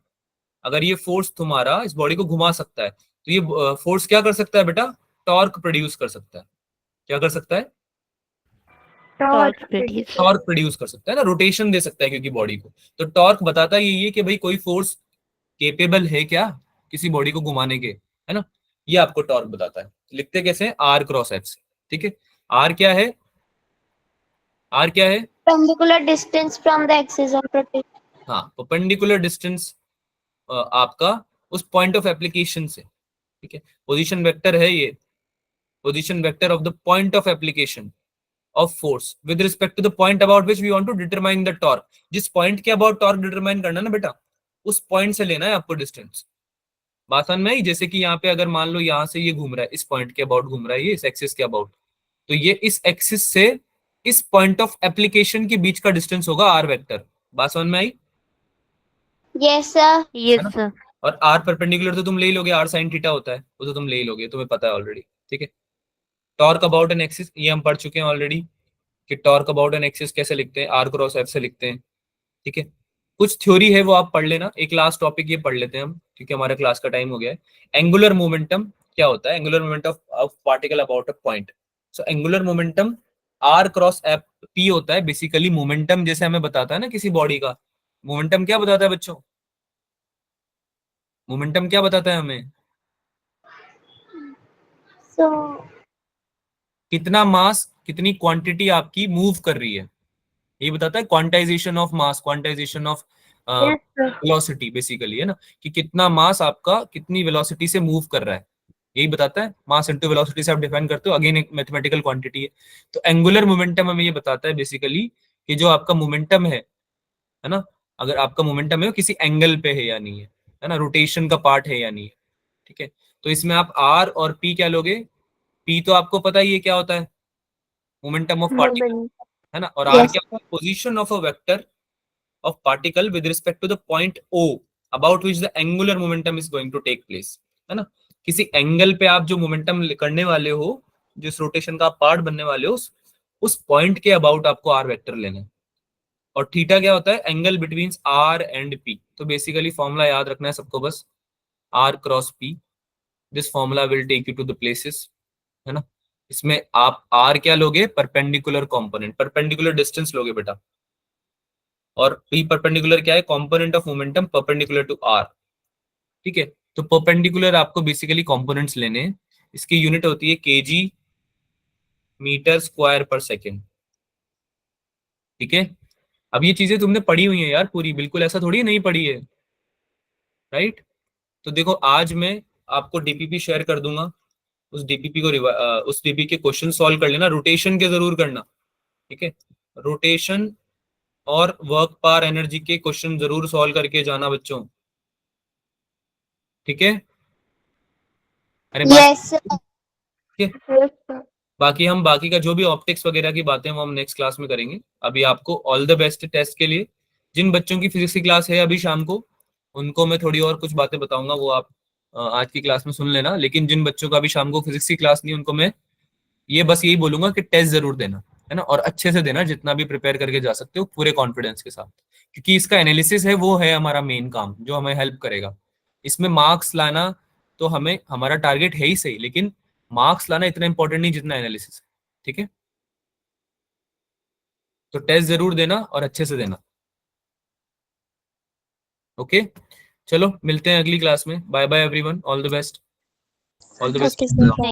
C: अगर ये फोर्स तुम्हारा इस बॉडी को घुमा सकता है, तो ये फोर्स क्या कर सकता है बेटा, टॉर्क प्रोड्यूस कर सकता है। क्या कर सकता है,
E: Torque produce.
C: टॉर्क प्रोड्यूस कर सकता है ना, रोटेशन दे सकता है क्योंकि बॉडी को। तो टॉर्क बताता है ये कि भाई कोई फोर्स केपेबल है क्या किसी बॉडी को घुमाने के, है ना। ये आपको टॉर्क बताता है। लिखते कैसे हैं, R×F से। ठीक है, आर क्या है, आर क्या है,
A: Perpendicular distance from the axis of rotation.
C: हाँ, परपेंडिकुलर डिस्टेंस आपका उस पॉइंट ऑफ एप्लीकेशन से। ठीक है, पोजीशन वेक्टर है ये, position vector of the point of application of force with respect to the point about which we want to determine the torque. जिस point के अबाउट टॉर्क डिटरमाइन करना ना बेटा, उस पॉइंट से लेना है आपको डिस्टेंस। बात समझ में आई? जैसे कि यहाँ पे अगर मान लो यहाँ से ये घूम रहा है, इस पॉइंट के अबाउट घूम रहा है, ये इस एक्सिस के अबाउट, तो ये इस एक्सिस से इस पॉइंट ऑफ एप्लीकेशन के बीच का डिस्टेंस होगा आर वेक्टर। बात समझ में आई?
A: Yes, sir.
E: Yes, sir.
C: और आर परपेंडिकुलर तो तुम ले ही लोगे, आर साइन थीटा होता है वो तो तुम ले ही लोगे, तुम्हें पता है ऑलरेडी। ठीक है, टॉर्क अबाउट एन एक्सिस ये हम पढ़ चुके हैं ऑलरेडी कि टॉर्क अबाउट एन एक्सिस कैसे लिखते हैं, R×F से लिखते हैं। ठीक है, कुछ थ्योरी है वो आप पढ़ लेना। एक लास्ट टॉपिक ये पढ़ लेते हैं हम क्योंकि हमारे क्लास का टाइम हो गया है। एंगुलर मोमेंटम क्या होता है, angular momentum of particle about a point. So angular momentum R×F P होता है बेसिकली मोमेंटम, जैसे हमें बताता है ना किसी बॉडी का मोमेंटम क्या बताता है बच्चों? मोमेंटम क्या बताता है हमें?
A: So
C: कितना मास, कितनी क्वांटिटी आपकी मूव कर रही है, ये बताता है quantization of mass, quantization of
A: yes sir.
C: Velocity basically, है ना, कि कितना मास आपका कितनी वेलोसिटी से मूव कर रहा है, यही बताता है। मास इनटू वेलोसिटी से आप डिफाइन करते हो, अगेन एक मैथमेटिकल क्वांटिटी है। तो एंगुलर मोमेंटम हमें ये बताता है बेसिकली कि जो आपका मोमेंटम है ना, अगर आपका मोमेंटम है वो किसी एंगल पे है या नहीं है ना, रोटेशन का पार्ट है या नहीं है, ठीक है। तो इसमें आप आर और पी क्या लोगे? पी तो आपको पता ही है क्या होता है, मोमेंटम ऑफ पार्टिकल,
A: Moment.
C: है ना, और आर
A: Yes
C: क्या होता है? Position of a vector of particle with respect to the point O about which the angular momentum is going to take place, है ना। किसी एंगल पे आप जो मोमेंटम करने वाले हो, जिस रोटेशन का आप पार्ट बनने वाले हो, उस पॉइंट के अबाउट आपको आर वेक्टर लेना है। और थीटा क्या होता है? Angle between R and P. तो बेसिकली फॉर्मूला याद रखना है सबको, बस R cross P, this formula will take you to the places, है ना। इसमें आप आर क्या लोगे? परपेंडिकुलर कंपोनेंट, परपेंडिकुलर डिस्टेंस लोगे बेटा। और पी परपेंडिकुलर क्या है? Component of momentum perpendicular to R, ठीक है। तो परपेंडिकुलर आपको बेसिकली कंपोनेंट्स लेने हैं, इसकी यूनिट होती है केजी मीटर स्क्वायर पर सेकेंड, ठीक है। अब ये चीजें तुमने पढ़ी हुई है यार पूरी, बिल्कुल ऐसा थोड़ी नहीं पढ़ी है, राइट। तो देखो आज मैं आपको डीपीपी शेयर कर दूंगा, उस डीपीपी को उस डीपी के क्वेश्चन सॉल्व कर लेना, रोटेशन के जरूर करना, ठीक है। रोटेशन और वर्क पावर एनर्जी के क्वेश्चन जरूर सॉल्व करके जाना बच्चों, ठीक है। अरे बाकी,
A: yes sir.
C: ठीक है।
A: Yes sir.
C: बाकी हम बाकी का जो भी ऑप्टिक्स वगैरह की बातें वो हम नेक्स्ट क्लास में करेंगे। अभी आपको ऑल द बेस्ट टेस्ट के लिए। जिन बच्चों की फिजिक्स की क्लास है अभी शाम को, उनको मैं थोड़ी और कुछ बातें बताऊंगा, वो आप आज की क्लास में सुन लेना। लेकिन जिन बच्चों का अभी शाम को फिजिक्स की क्लास नहीं, उनको मैं ये बस यही बोलूंगा कि टेस्ट जरूर देना, है ना, और अच्छे से देना, जितना भी प्रिपेयर करके जा सकते हो पूरे कॉन्फिडेंस के साथ, क्योंकि इसका एनालिसिस है वो है हमारा मेन काम जो हमें हेल्प करेगा। इसमें मार्क्स लाना तो हमें, हमारा टारगेट है ही सही, लेकिन मार्क्स लाना इतना इंपॉर्टेंट नहीं जितना एनालिसिस है, ठीक है। तो टेस्ट जरूर देना और अच्छे से देना, ओके। चलो मिलते हैं अगली क्लास में। Bye bye everyone, all the best, all the
A: Okay sir.
C: Best.